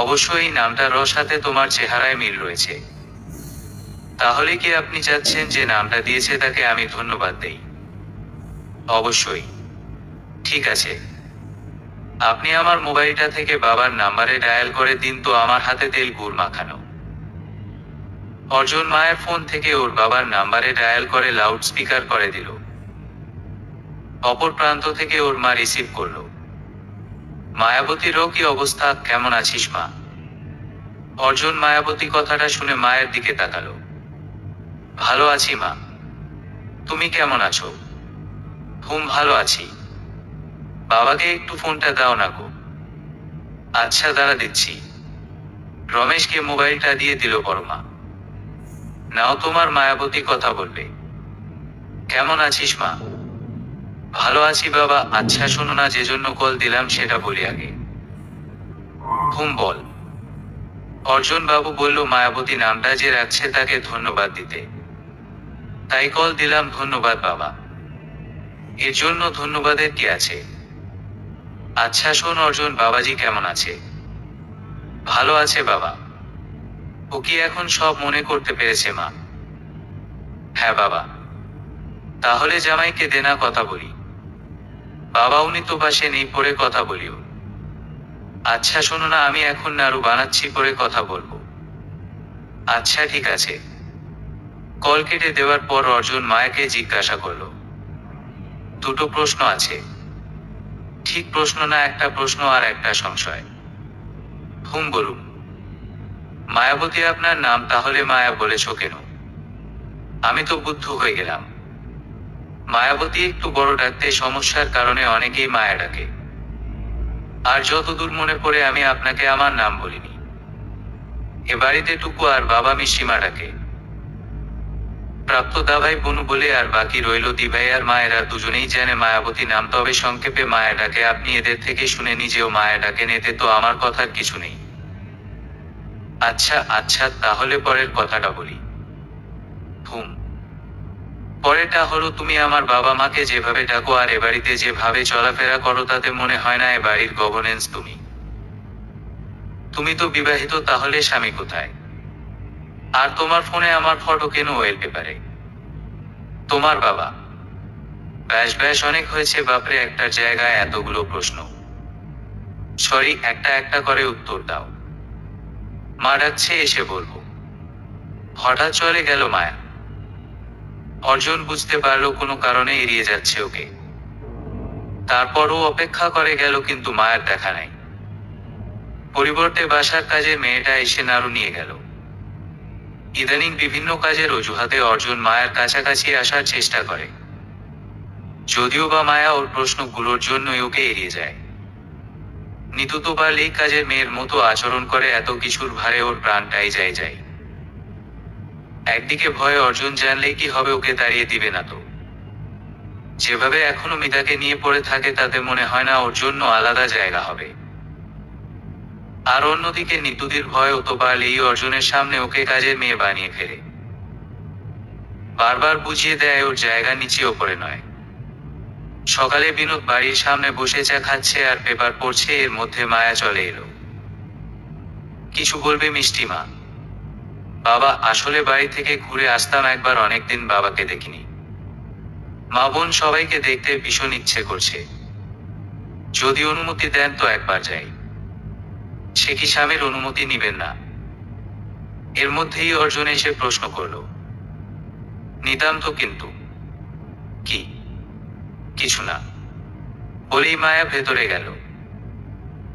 অবশ্যই এই নামটার সাথে তোমার চেহারায় মিল রয়েছে। তাহলে কি আপনি চাচ্ছেন যে নামটা দিয়েছে তাকে আমি ধন্যবাদ দেই? অবশ্যই। ঠিক আছে, আপনি আমার মোবাইলটা থেকে বাবার নাম্বারে ডায়াল করে দিন তো, আমার হাতে তেল গুড় মাখানো। অর্জুন মায়ের ফোন থেকে ওর বাবার নাম্বারে ডায়াল করে লাউড স্পিকার করে দিল। অপর প্রান্ত থেকে ওর মা রিসিভ করলো। মায়াবতীরও কি অবস্থা, কেমন আছিস মা? অর্জুন মায়াবতী কথাটা শুনে মায়ের দিকে তাকালো। ভালো আছি মা, তুমি কেমন আছো? ভালো আছি। বাবাকে একটু ফোনটা দাও না গো। আচ্ছা দাঁড়া দিচ্ছি। রমেশকে মোবাইলটা দিয়ে দিল বড়মা। নাও তোমার মায়াবতী কথা বলবে। কেমন আছিস মা? ভালো আছি বাবা। আচ্ছা শোনো না, যে জন্য কল দিলাম সেটা বলি আগে। বল। অর্জুন বাবু বলল মায়াবতী নামটা যে রাখছে তাকে ধন্যবাদ দিতে, তাই কল দিলাম। ধন্যবাদ বাবা। এর জন্য ধন্যবাদের কি আছে? আচ্ছা শোন অর্জুন, বাবাজি কেমন আছে? ভালো আছে বাবা। ও কি এখন সব মনে করতে পেরেছে মা? হ্যাঁ বাবা। তাহলে জামাইকে দেনা কথা বলি। বাবা উনি তো পাশে নেই, পরে কথা বলিও। আচ্ছা শোনো না, আমি এখন নাড়ু বানাচ্ছি, পরে কথা বলবো। আচ্ছা ঠিক আছে। কল কেটে দেওয়ার পর অর্জুন মায়াকে জিজ্ঞাসা করলো, দুটো প্রশ্ন আছে। ঠিক প্রশ্ন না, একটা প্রশ্ন আর একটা সংশয়। বলুন। মায়াবতী আপনার নাম তাহলে মায়া বলেছ কেন? আমি তো বুদ্ধ হয়ে গেলাম। মায়াবতী একটু বড় ডাকতে সমস্যার কারণে অনেকেই মায়া ডাকে। আর যতদূর মনে পড়ে আমি আপনাকে আমার নাম বলিনি। এ বাড়িতে টুকু আর বাবা মিসিমা ডাকে। প্রাপ্ত দাভাই বনু বলে, আর বাকি রইল দিভাই আর মায়েরা দুজনেই জানে মায়াবতী নাম, তবে সংক্ষেপে মায়া ডাকে। আপনি এদের থেকে শুনে নিজেও মায়া ডাকেন, এতে তো আমার কথার কিছু নেই। আচ্ছা আচ্ছা, তাহলে পরের কথাটা বলি। পরেরটা হলো, তুমি আমার বাবা মাকে যেভাবে ডাকো আর এ বাড়িতে যেভাবে চলাফেরা করো, তাতে মনে হয় না এ বাড়ির গভর্নেন্স তুমি। তুমি তো বিবাহিত, তাহলে স্বামী কোথায়? আর তোমার ফোনে আমার ফটো কেন ওয়ালপেপারে? তোমার বাবা। ব্যাস ব্যাস, অনেক হয়েছে বাপরে, একটার জায়গায় এতগুলো প্রশ্ন। সরি, একটা একটা করে উত্তর দাও। মা ডাকছে, এসে বলবো। হঠাৎ চলে গেল মায়া। অর্জুন বুঝতে পারলো কোনো কারণে এড়িয়ে যাচ্ছে ওকে। তারপরও অপেক্ষা করে গেল, কিন্তু মায়ের দেখা নাই। পরিবর্তে বাসার কাজে মেয়েটা এসে নাড়ু নিয়ে গেল। ইদানিং বিভিন্ন কাজের অজুহাতে অর্জুন মায়ের কাছাকাছি আসার চেষ্টা করে, যদিও বা মায়া ওর প্রশ্নগুলোর জন্যই ওকে এড়িয়ে যায়। নিতু তো পারলেই কাজের মেয়ের মতো আচরণ করে, এত কিছুর ভারে ওর প্রাণটাই যায়। একদিকে ভয়ে অর্জুন জানলেই কি হবে, ওকে তাড়িয়ে দিবে না তো? যেভাবে এখনো মিতাকে নিয়ে পড়ে থাকে, তাতে মনে হয় না ওর জন্য আলাদা জায়গা হবে। আর অন্যদিকে নিতুদির ভয়, ও তো পারলেই অর্জুনের সামনে ওকে কাজের মেয়ে বানিয়ে ফেলে। বারবার বুঝিয়ে দেয় ওর জায়গা নিচে ওপরে নয়। সকালে বিনোদ বাড়ির সামনে বসে চা খাচ্ছে আর পেপার পড়ছে, এর মধ্যে মায়া চলে এলো। কিছু বলবে মিষ্টি মা? বাবা, আসলে বাড়ি থেকে ঘুরে আসতাম একবার, অনেকদিন বাবাকে দেখিনি। মা বোন সবাইকে দেখতে ভীষণ ইচ্ছে করছে। যদি অনুমতি দেন তো একবার যাই। সে কি স্বামীর অনুমতি নিবেন না? এর মধ্যেই অর্জুন এসে প্রশ্ন করলো। নিতাম তো, কিন্তু কি? কিছু না বলেই মায়া ভেতরে গেল।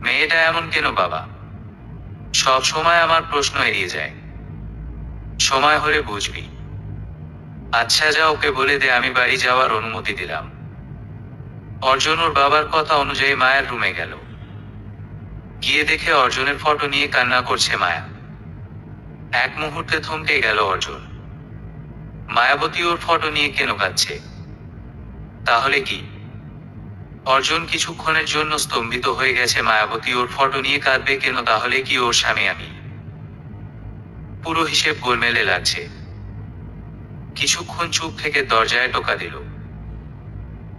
মেয়েটা এমন কেন বাবা? সব সময় আমার প্রশ্ন এড়িয়ে যায়। সময় হলে বুঝবি। আচ্ছা যা, ওকে বলে দে আমি বাড়ি যাওয়ার অনুমতি দিলাম। অর্জুন ওর বাবার কথা অনুযায়ী মায়ের রুমে গেল। গিয়ে দেখে অর্জুনের ফটো নিয়ে কান্না করছে মায়া। এক মুহূর্তে থমকে গেল অর্জুন। মায়াবতী ওর ফটো নিয়ে কেন কাঁদছে? তাহলে কি অর্জুন কিছুক্ষণের জন্য স্তম্ভিত হয়ে গেছে। মায়াবতী ওর ফটো নিয়ে কাঁদবে কেন? তাহলে কি ওর স্বামী আমি? পুরো হিসেব গোলমেলে লাগছে। কিছুক্ষণ চুপ থেকে দরজায় টোকা দিল।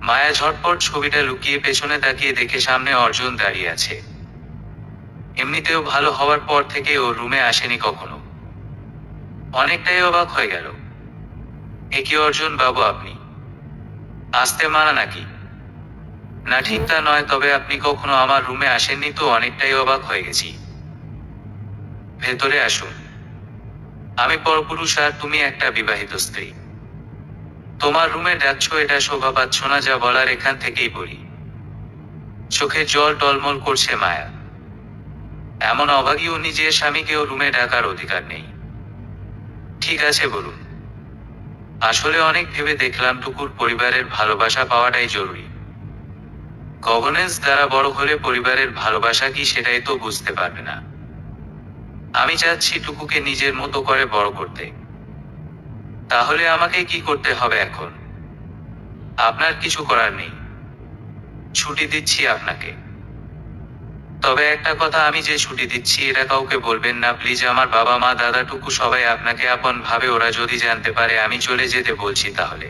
মায়া ঝটপট ছবিটা লুকিয়ে পেছনে তাকিয়ে দেখে সামনে অর্জুন দাঁড়িয়ে আছে। এমনিতেও ভালো হওয়ার পর থেকে ওর রুমে আসেনি কখনো। অনেকটাই অবাক হয়ে গেল। এ কি অর্জুন বাবু, আপনি আসতে মানা নাকি? না, ঠিক তা নয়, তবে আপনি কখনো আমার রুমে আসেননি তো, অনেকটাই অবাক হয়ে গেছি। ভেতরে আসুন। আমি পরপুরুষ আর তুমি একটা বিবাহিত স্ত্রী। তোমার রুমে ডাকছো, এটা শোভা পাচ্ছ না। যা বলার এখান থেকেই বলি। চোখে জল টলমল করছে মায়া। এমন অভাগীও নিজের স্বামীকেও রুমে ডাকার অধিকার নেই। ঠিক আছে বলুন। আসলে অনেক ভেবে দেখলাম টুকুর পরিবারের ভালোবাসা পাওয়াটাই জরুরি। গভর্নেন্স দ্বারা বড় হলে পরিবারের ভালোবাসা কি সেটাই তো বুঝতে পারবে না। আমি চাচ্ছি টুকুকে নিজের মতো করে বড় করতে। তাহলে আমাকে কি করতে হবে এখন? আপনার কিছু করার নেই। ছুটি দিচ্ছি আপনাকে। তবে একটা কথা, আমি যে ছুটি দিচ্ছি এটা কাউকে বলবেন না প্লিজ। আমার বাবা মা দাদা টুকু সবাই আপনাকে আপন ভাবে। ওরা যদি জানতে পারে আমি চলে যেতে বলছি তাহলে।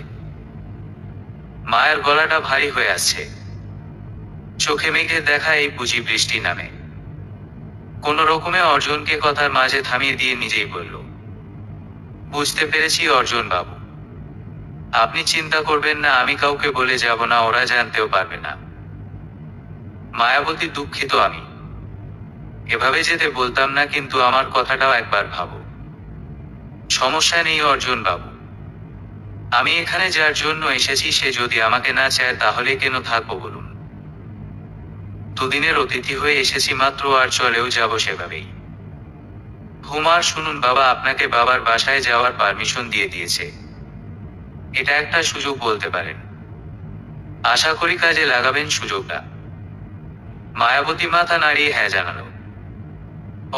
মায়ের গলাটা ভারী হয়ে আসছে। চোখে মেঘে দেখা এই বুঝি বৃষ্টি নামে। কোন রকমে অর্জুনকে কথার মাঝে থামিয়ে দিয়ে নিজেই বলল, বুঝতে পেরেছি অর্জুন বাবু, আপনি চিন্তা করবেন না, আমি কাউকে বলে যাব না, ওরা জানতেও পারবে না। মায়াবতী, দুঃখিত, আমি এভাবে যেতে বলতাম না, কিন্তু আমার কথাটাও একবার ভাবো। সমস্যা নেই অর্জুন বাবু, আমি এখানে যার জন্য এসেছি সে যদি আমাকে না চায় তাহলে কেন থাকবো বলুন? দুদিনের অতিথি হয়ে এসেছি মাত্র, আর চলেও যাব সেভাবেই। হুমার শুনুন বাবা, আপনাকে বাবার বাসায় যাওয়ার পারমিশন দিয়ে দিয়েছে। এটা একটা সুযোগ বলতে পারেন। আশা করি কাজে লাগাবেন সুযোগটা। মায়াবতী মাথা নাড়িয়ে হ্যাঁ জানালো।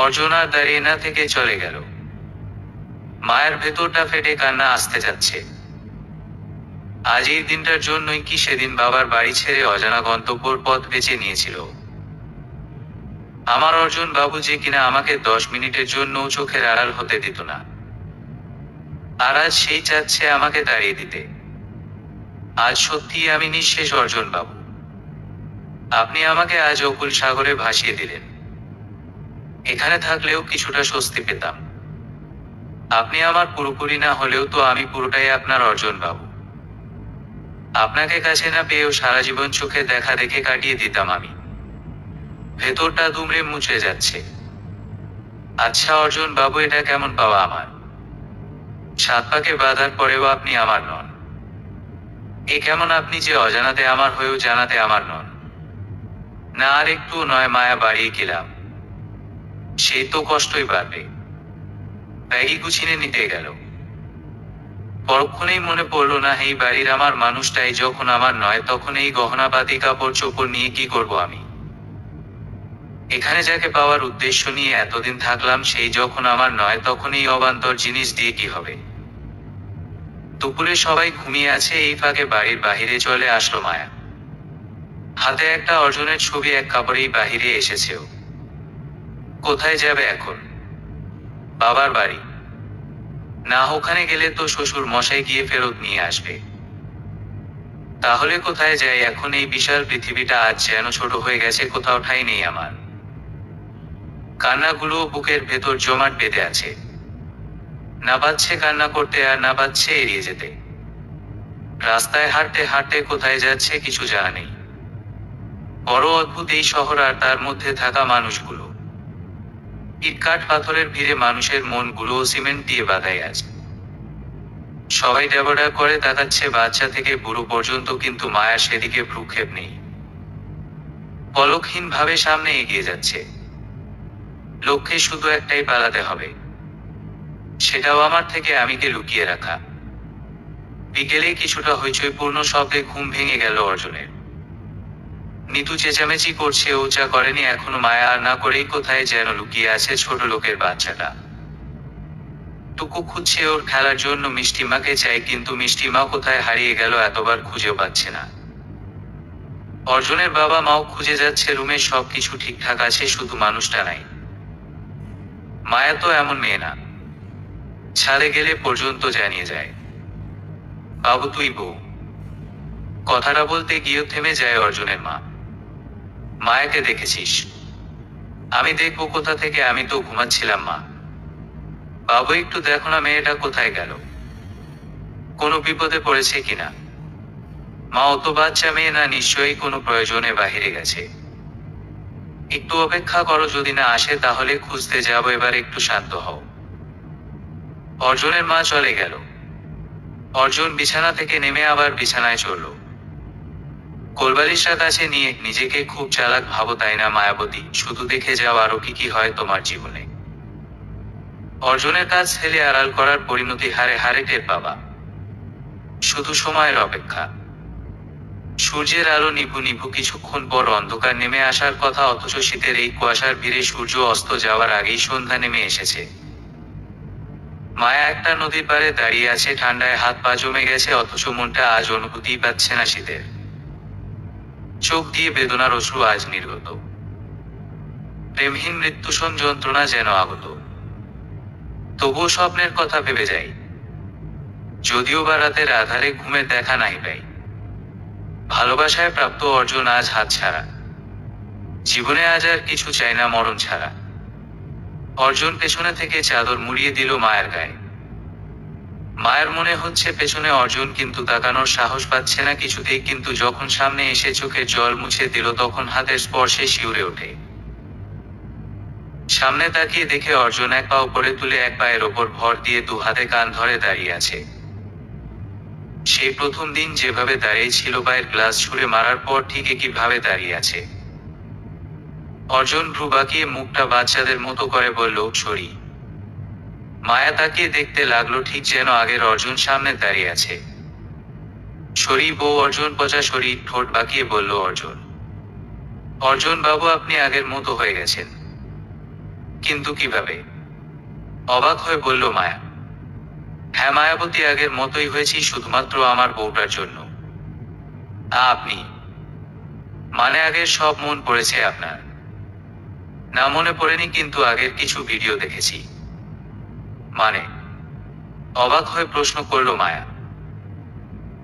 অর্জুন আর দাঁড়িয়ে না থেকে চলে গেল। মায়ের ভেতরটা ফেটে কান্না আসতে যাচ্ছে। আজ এই দিনটার জন্যই কি সেদিন বাবার বাড়ি ছেড়ে অজানা গন্তব্যর পথ বেছে নিয়েছিল। আমার অর্জুন বাবু যে কিনা আমাকে 10 মিনিটের জন্য চোখের আড়াল হতে দিত না, আর আজ সেই চাচ্ছে আমাকে তাড়িয়ে দিতে। আজ সত্যিই আমি নিঃশেষ অর্জুন বাবু। আপনি আমাকে আজ অকুল সাগরে ভাসিয়ে দিলেন। এখানে থাকলেও কিছুটা স্বস্তি পেতাম। আপনি আমার পুরোপুরি না হলেও তো আমি পুরোটাই আপনার অর্জুন বাবু। আপনাকে কাছে না পেয়েও সারা জীবন চোখে দেখা দেখে কাটিয়ে দিতাম আমি। ভেতরটা দুমড়ে মুচড়ে যাচ্ছে। আচ্ছা অর্জুন বাবু, এটা কেমন পাওয়া আমার? 7 পাকে বাঁধার পরেও আপনি আমার নন। এ কেমন আপনি যে অজানাতে আমার হয়েও জানাতে আমার নন? না, আর একটু নয়, মায়া বাড়িয়ে গেলাম। সেই তো কষ্টই বাড়বে। ব্যাগই গুছিয়ে নিতে গেল। পরক্ষণেই মনে পড়ল, না, এই বাড়ির আমার মানুষটাই যখন আমার নয় তখন এই গহনাপাতি কাপড় চোপড় নিয়ে কি করব আমি? এখানে যাকে পাওয়ার উদ্দেশ্য নিয়ে এতদিন থাকলাম সেই যখন আমার নয় তখন এই অবান্তর জিনিস দিয়ে কি হবে? দুপুরে সবাই ঘুমিয়ে আছে, এই ফাঁকে বাড়ির বাহিরে চলে আসলো মায়া। হাতে একটা অর্জুনের ছবি, এক কাপড়েই বাহিরে এসেছেও। কোথায় যাবে এখন? বাবার বাড়ি? না, ওখানে গেলে তো শ্বশুর মশাই গিয়ে ফেরত নিয়ে আসবে। তাহলে কোথায় যাই এখন? এই বিশাল পৃথিবীটা আজ যেন ছোট হয়ে গেছে, কোথাও ঠাঁই নেই আমার। কান্নাগুলো বুকের ভেতর জমাট বেঁধে আছে। না পাচ্ছে কান্না করতে আর না পাচ্ছে এড়িয়ে যেতে। রাস্তায় হাঁটতে হাঁটতে কোথায় যাচ্ছে কিছু জানা নেই। বড় অদ্ভুত এই শহর, আর তার মধ্যে থাকা মানুষগুলো। ইটকাঠ পাথরের ভিড়ে মানুষের মনগুলোও সিমেন্ট দিয়ে বাঁধাই আছে। সবাই ড্যাবড্যাব করে তাকাচ্ছে, বাচ্চা থেকে বুড়ো পর্যন্ত, কিন্তু মায়ার সেদিকে ভ্রুক্ষেপ নেই। পলকহীন ভাবে সামনে এগিয়ে যাচ্ছে। লক্ষ্যে শুধু একটাই, পালাতে হবে। সেটাও আমার থেকে আমিকে লুকিয়ে রাখা। বিকেলে কিছুটা হইচইপূর্ণ শব্দে ঘুম ভেঙে গেল অর্জুনের। নিতু চেঁচামেচি করছে, ও চা করেনি এখনো। মায়া আর না করেই কোথায় যেন লুকিয়ে আছে ছোট লোকের বাচ্চাটা। টুকু খুঁজছে ওর খেলার জন্য মিষ্টিমাকে চাই, কিন্তু মিষ্টিমা কোথায় হারিয়ে গেল এতবার খুঁজেও পাচ্ছে না। অর্জুনের বাবা মাও খুঁজে যাচ্ছে রুমে সবকিছু ঠিকঠাক আছে, শুধু মানুষটা নাই। মায়া তো এমন মেয়ে না, ছাদে গেলে পর্যন্ত জানিয়ে যায় বাবু তুই বউ। কথাটা বলতে গিয়েও থেমে যায় অর্জুনের মা। মায়াকে দেখেছিস? আমি দেখবো কোথা থেকে, আমি তো ঘুমাচ্ছিলাম মা। বাবু একটু দেখো না মেয়েটা কোথায় গেল, কোনো বিপদে পড়েছে কিনা। মা অত বাচ্চা মেয়ে না, নিশ্চয়ই কোনো প্রয়োজনে বাহিরে গেছে। একটু অপেক্ষা করো, যদি না আসে তাহলে খুঁজতে যাবো, এবার একটু শান্ত হও। অর্জুনের মা চলে গেল। অর্জুন বিছানা থেকে নেমে আবার বিছানায় চলল। কোলবালিশটা কাছে নিয়ে নিজেকে খুব চালাক ভাবো তাই না মায়াবতী? শুধু দেখে যাও আরো কি কি হয় তোমার জীবনে। অর্জুনের কাজ ছেলে আড়াল করার পরিণতি হারে হারে টের পাবা। শুধু সময়ের অপেক্ষা। সূর্যের আলো নিভু নিভু, কিছুক্ষণ পর অন্ধকার নেমে আসার কথা, অথচ শীতের এই কুয়াশার ভিড়ে সূর্য অস্ত যাওয়ার আগেই সন্ধ্যা নেমে এসেছে। মায়া একটা নদীর পাড়ে দাঁড়িয়ে আছে, ঠান্ডায় হাত পা জমে গেছে, অথচ মনটা আজ অনুভূতি পাচ্ছে না শীতের। চোখ দিয়ে বেদনার অশ্রু আজ নির্গত। প্রেমহীন মৃত্যুসম যন্ত্রণা যেন আগত। তবুও স্বপ্নের কথা ভেবে যাই, যদিও বা রাতের আধারে ঘুমের দেখা নাই পাই। ভালোবাসায় প্রাপ্ত অর্জন আজ হাতছাড়া। জীবনে আজ আর কিছু চাই না মরণ ছাড়া। অর্জুন পেছনে থেকে চাদর মুড়িয়ে দিল মায়ের গায়ে। মায়ের মনে হচ্ছে পেছনে অর্জুন, কিন্তু তাকানোর সাহস পাচ্ছে না কিছুতেই। কিন্তু যখন সামনে এসে চোখের জল মুছে দিল, তখন হাতের স্পর্শে শিউরে ওঠে। সামনে তাকিয়ে দেখে অর্জুন এক পা উপরে তুলে এক পায়ের ওপর ভর দিয়ে দু হাতে কান ধরে দাঁড়িয়ে আছে। সেই প্রথম দিন যেভাবে দাঁড়িয়ে ছিল, পায়ের গ্লাস ছুঁড়ে মারার পর ঠিক একইভাবে দাঁড়িয়ে আছে। অর্জুন ভ্রু বাঁকিয়ে মুখটা বাচ্চাদের মতো করে বলল, সরি। মায়া তাকিয়ে দেখতে লাগলো, ঠিক যেন আগের অর্জুন সামনে দাঁড়িয়ে আছে। সরি বউ। অর্জুন পচা শরীর, ঠোঁট বাঁকিয়ে বলল অর্জুন। অর্জুন বাবু, আপনি আগের মতো হয়ে গেছেন। কিন্তু কিভাবে? অবাক হয়ে বলল মায়া। হ্যাঁ মায়াবতী, আগের মতোই হয়েছি, শুধুমাত্র আমার বউটার জন্য। আপনি? মানে আগের সব মন পড়েছে আপনার? না মনে পড়েনি, কিন্তু আগের কিছু ভিডিও দেখেছি। মানে? অবাক হয়ে প্রশ্ন করল মায়া।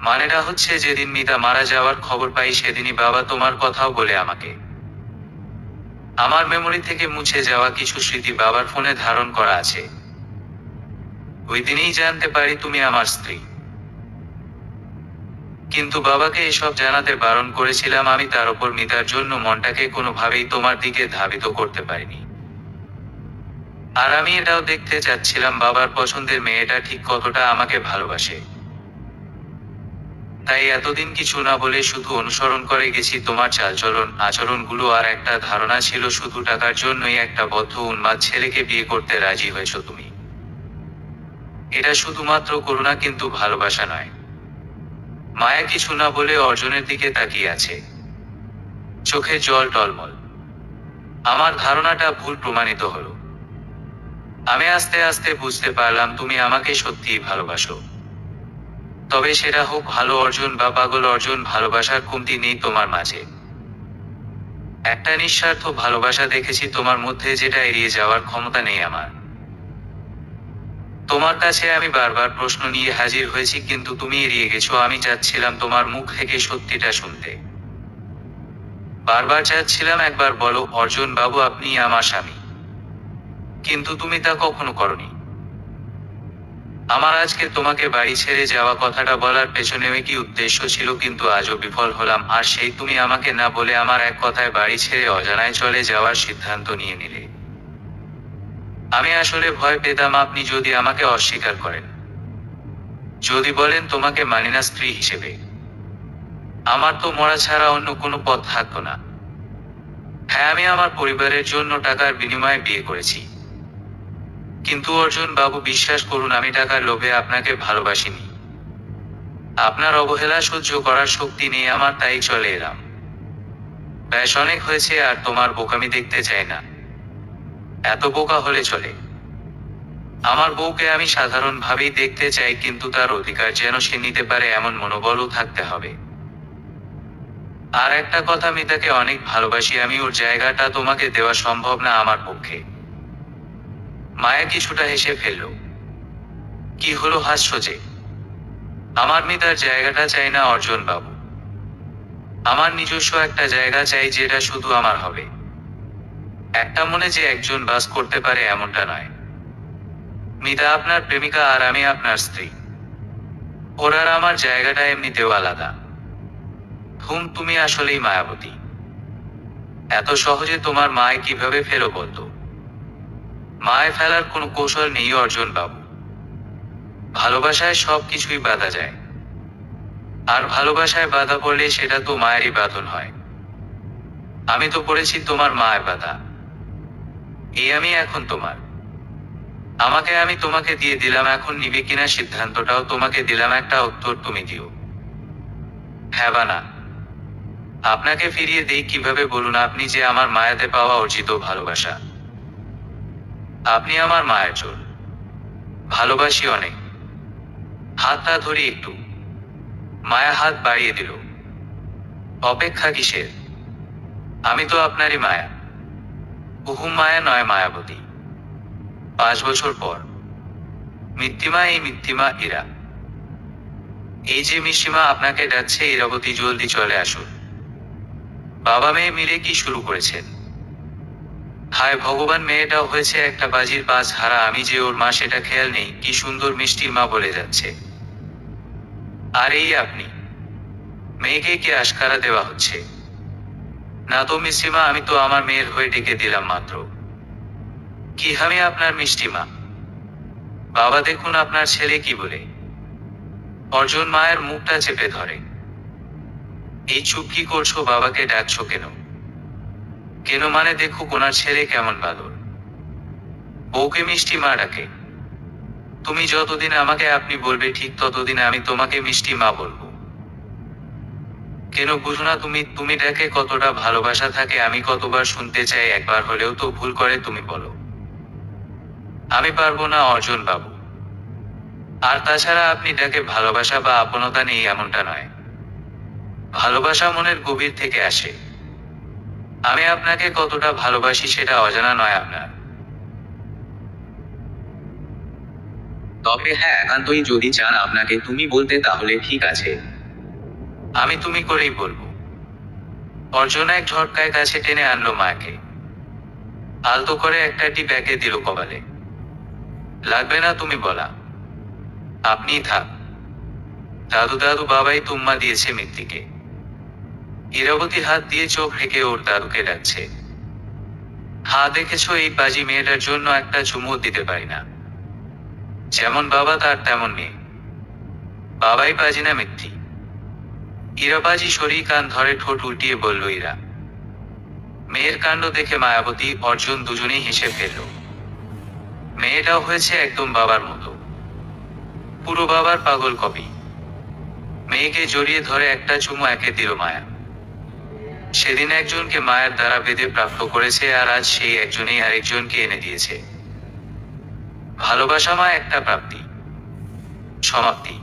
মানেটা হচ্ছে যেদিন মিতা মারা যাওয়ার খবর পাই, সেদিনই বাবা তোমার কথাও বলে আমাকে। আমার মেমোরি থেকে মুছে যাওয়া কিছু স্মৃতি বাবার ফোনে ধারণ করা আছে। ওই দিনই জানতে পারি তুমি আমার স্ত্রী। কিন্তু বাবাকে এসব জানাতে বারণ করেছিলাম আমি, তার উপর মিতার জন্য মনটাকে কোনোভাবেই তোমার দিকে ধাবিত করতে পারিনি। আর আমি এটাও দেখতে চাচ্ছিলাম বাবার পছন্দের মেয়েটা ঠিক কতটা আমাকে ভালোবাসে। তাই এতদিন কিছু না বলে শুধু অনুসরণ করে গেছি তোমার চালচলন আচরণগুলো। আর একটা ধারণা ছিল, শুধু টাকার জন্যই একটা বদ্ধ উন্মাদ ছেলেকে বিয়ে করতে রাজি হয়েছ তুমি। এটা শুধুমাত্র করুণা, কিন্তু ভালোবাসা নয়। মায়া কিছু না বলে অর্জুনের দিকে তাকিয়ে আছে, চোখে জল টলমল। আমার ধারণাটা ভুল প্রমাণিত হলো। আমি আস্তে আস্তে বুঝতে পারলাম তুমি আমাকে সত্যিই ভালোবাসো। তবে সেটা হোক ভালো অর্জুন বা পাগল অর্জুন, ভালোবাসার কমতি নেই তোমার মাঝে। একটা নিঃস্বার্থ ভালোবাসা দেখেছি তোমার মধ্যে, যেটা এড়িয়ে যাওয়ার ক্ষমতা নেই আমার। তোমার কাছে আমি বারবার প্রশ্ন নিয়ে হাজির হয়েছি, কিন্তু তুমি এড়িয়ে গেছো। আমি চাচ্ছিলাম তোমার মুখ থেকে সত্যিটা শুনতে। বারবার চাচ্ছিলাম একবার বলো অর্জুন বাবু আপনি আমার স্বামী, কিন্তু তুমি তা কখনো করনি। আমার আজকে তোমাকে বাড়ি ছেড়ে যাওয়া কথাটা বলার পেছনেও কি উদ্দেশ্য ছিল, কিন্তু আজও বিফল হলাম। আর সেই তুমি আমাকে না বলে আমার এক কথায় বাড়ি ছেড়ে অজানায় চলে যাওয়ার সিদ্ধান্ত নিয়ে নিলে। আমি আসলে ভয় পেতাম আপনি যদি আমাকে অস্বীকার করেন, যদি বলেন তোমাকে মানি না স্ত্রী হিসেবে। আমার তো মরা ছাড়া অন্য কোনো পথ থাকতো না। হ্যাঁ আমি আমার পরিবারের জন্য টাকার বিনিময়ে বিয়ে করেছি, কিন্তু অর্জুন বাবু বিশ্বাস করুন আমি টাকার লোভে আপনাকে ভালোবাসিনি। আপনার অবহেলা সহ্য করার শক্তি নেই আমার, তাই চলে এলাম। ব্যাস অনেক হয়েছে, আর তোমার বোকামি দেখতে চাই না। এত বোকা হলে চলে? আমার বউকে আমি সাধারণভাবেই দেখতে চাই, কিন্তু তার অধিকার যেন সে নিতে পারে এমন মনোবলও থাকতে হবে। আর একটা কথা, আমি তাকে অনেক ভালোবাসি, আমি ওর জায়গাটা তোমাকে দেওয়া সম্ভব না আমার পক্ষে। মায়া কিছুটা হেসে ফেলল। কি হলো, হাসছো যে? আমার মিতার জায়গাটা চাই না অর্জুন বাবু। আমার নিজস্ব একটা জায়গা চাই, যেটা শুধু আমার হবে। একটা মনে যে একজন বাস করতে পারে এমনটা নয়। মিতা আপনার প্রেমিকা আর আমি আপনার স্ত্রী। ওর আর আমার জায়গাটা এমনিতেও আলাদা। তুমি আসলেই মায়াবতী। এত সহজে তোমার মায় কিভাবে ফেলো বলতো? মায় ফেলার কোনো কৌশল নেই অর্জুন বাবু। ভালোবাসায় সব কিছুই বাধা যায়, আর ভালোবাসায় বাধা পড়লে সেটা তো মায়েরই বাঁধন হয়। আমি তো পড়েছি তোমার মায়ের বাধা। আমি এখন তোমার। আমি তোমাকে দিয়ে দিলাম, এখন নিবে কিনা সিদ্ধান্তটাও তোমাকে দিলাম, একটা উত্তর তুমি দিও, হ্যাঁ বা না। আপনাকে ফিরিয়ে দেই কিভাবে বলুন? আপনি যে আমার মায়াতে পাওয়া অর্জিত ভালোবাসা। আপনি আমার মায়ের জোর। ভালোবাসি অনেক। হাতটা ধরি একটু। মায়া হাত বাড়িয়ে দিল। অপেক্ষা কিসের? আমি তো আপনারই মায়া। মায়া নয়, মায়াবতী। 5 বছর পর। মিথ্যিমা, এই মিথ্যিমা ইরা। এই যে মিষ্টিমা আপনাকে ডাকছে, ইরাবতী জলদি চলে আসুন। বাবা মেয়ে মিলে কি শুরু করেছেন? হায় ভগবান, মেয়েটাও হয়েছে একটা বাজির বাজ হারা। আমি যে ওর মা সেটা খেয়াল নেই। কি সুন্দর মিষ্টি মা বলে যাচ্ছে। আর এই আপনি? মেয়েকে কি আশকারা দেওয়া হচ্ছে? না তো মিষ্টিমা, আমি তো আমার মেয়ের হয়ে ডেকে দিলাম মাত্র। কি আমি আপনার মিষ্টিমা? বাবা দেখুন আপনার ছেলে কি বলে। অর্জুন মায়ের মুখটা চেপে ধরে। এই চুপ কি করছো? বাবাকে ডাকছো কেন? কেন মানে দেখুক ওনার ছেলে কেমন বাদর। বউকে মিষ্টি মা ডাকে। তুমি যতদিন আমাকে আপনি বলবে, ঠিক ততদিন আমি তোমাকে মিষ্টি মা বলবো। কেন বুঝো না তুমি? তুমি ডাকে কতটা ভালোবাসা থাকে আমি কতবার শুনতে চাই। একবার হলেও তো ভুল করে তুমি বলো। আমি পারবো না অর্জুন বাবু। আর তাছাড়া আপনি ডাকে ভালোবাসা বা আপনতা নেই এমনটা নয়। ভালোবাসা মনের গভীর থেকে আসে। আমি আপনাকে কতটা ভালোবাসি সেটা অজানা নয় আপনার। তবে হ্যাঁ, একান্তই যদি চান আপনাকে তুমি বলতে তাহলে ঠিক আছে। আমি তুমি করেই বলবো। অর্জুন এক ঝটকায় কাছে টেনে আনলো মাকে। আলতো করে একটা টিপ একে দিল কপালে। লাগবে না তুমি বলা। আপনিই থাক। দাদু দাদু বাবাই তুম্মা দিয়েছে মিত্তিকে। ইরাবতী হাত দিয়ে চোখ রেখে ওর দাদুকে ডাকছে। দেখেছো, এই বাজি মেয়েটার জন্য একটা চুমু দিতে পারি না। যেমন বাবা তার তেমন মেয়ে। বাবাই বাজি না মিথ্যি। ইরা বাজি সরিয়ে কান ধরে ঠোঁট উল্টিয়ে বলল ইরা। মেয়ের কাণ্ড দেখে মায়াবতী, অর্জুন দুজনেই হেসে ফেলল। মেয়েটাও হয়েছে একদম বাবার মতো। পুরো বাবার পাগল কপি। মেয়েকে জড়িয়ে ধরে একটা চুমু একে দিল মায়া। সেদিন একজনকে মায়ের দ্বারা বেঁধে প্রাপ্ত করেছে, আর আজ সেই একজনেই আরেকজনকে এনে দিয়েছে। ভালোবাসা মা একটা প্রাপ্তি, সমাপ্তি।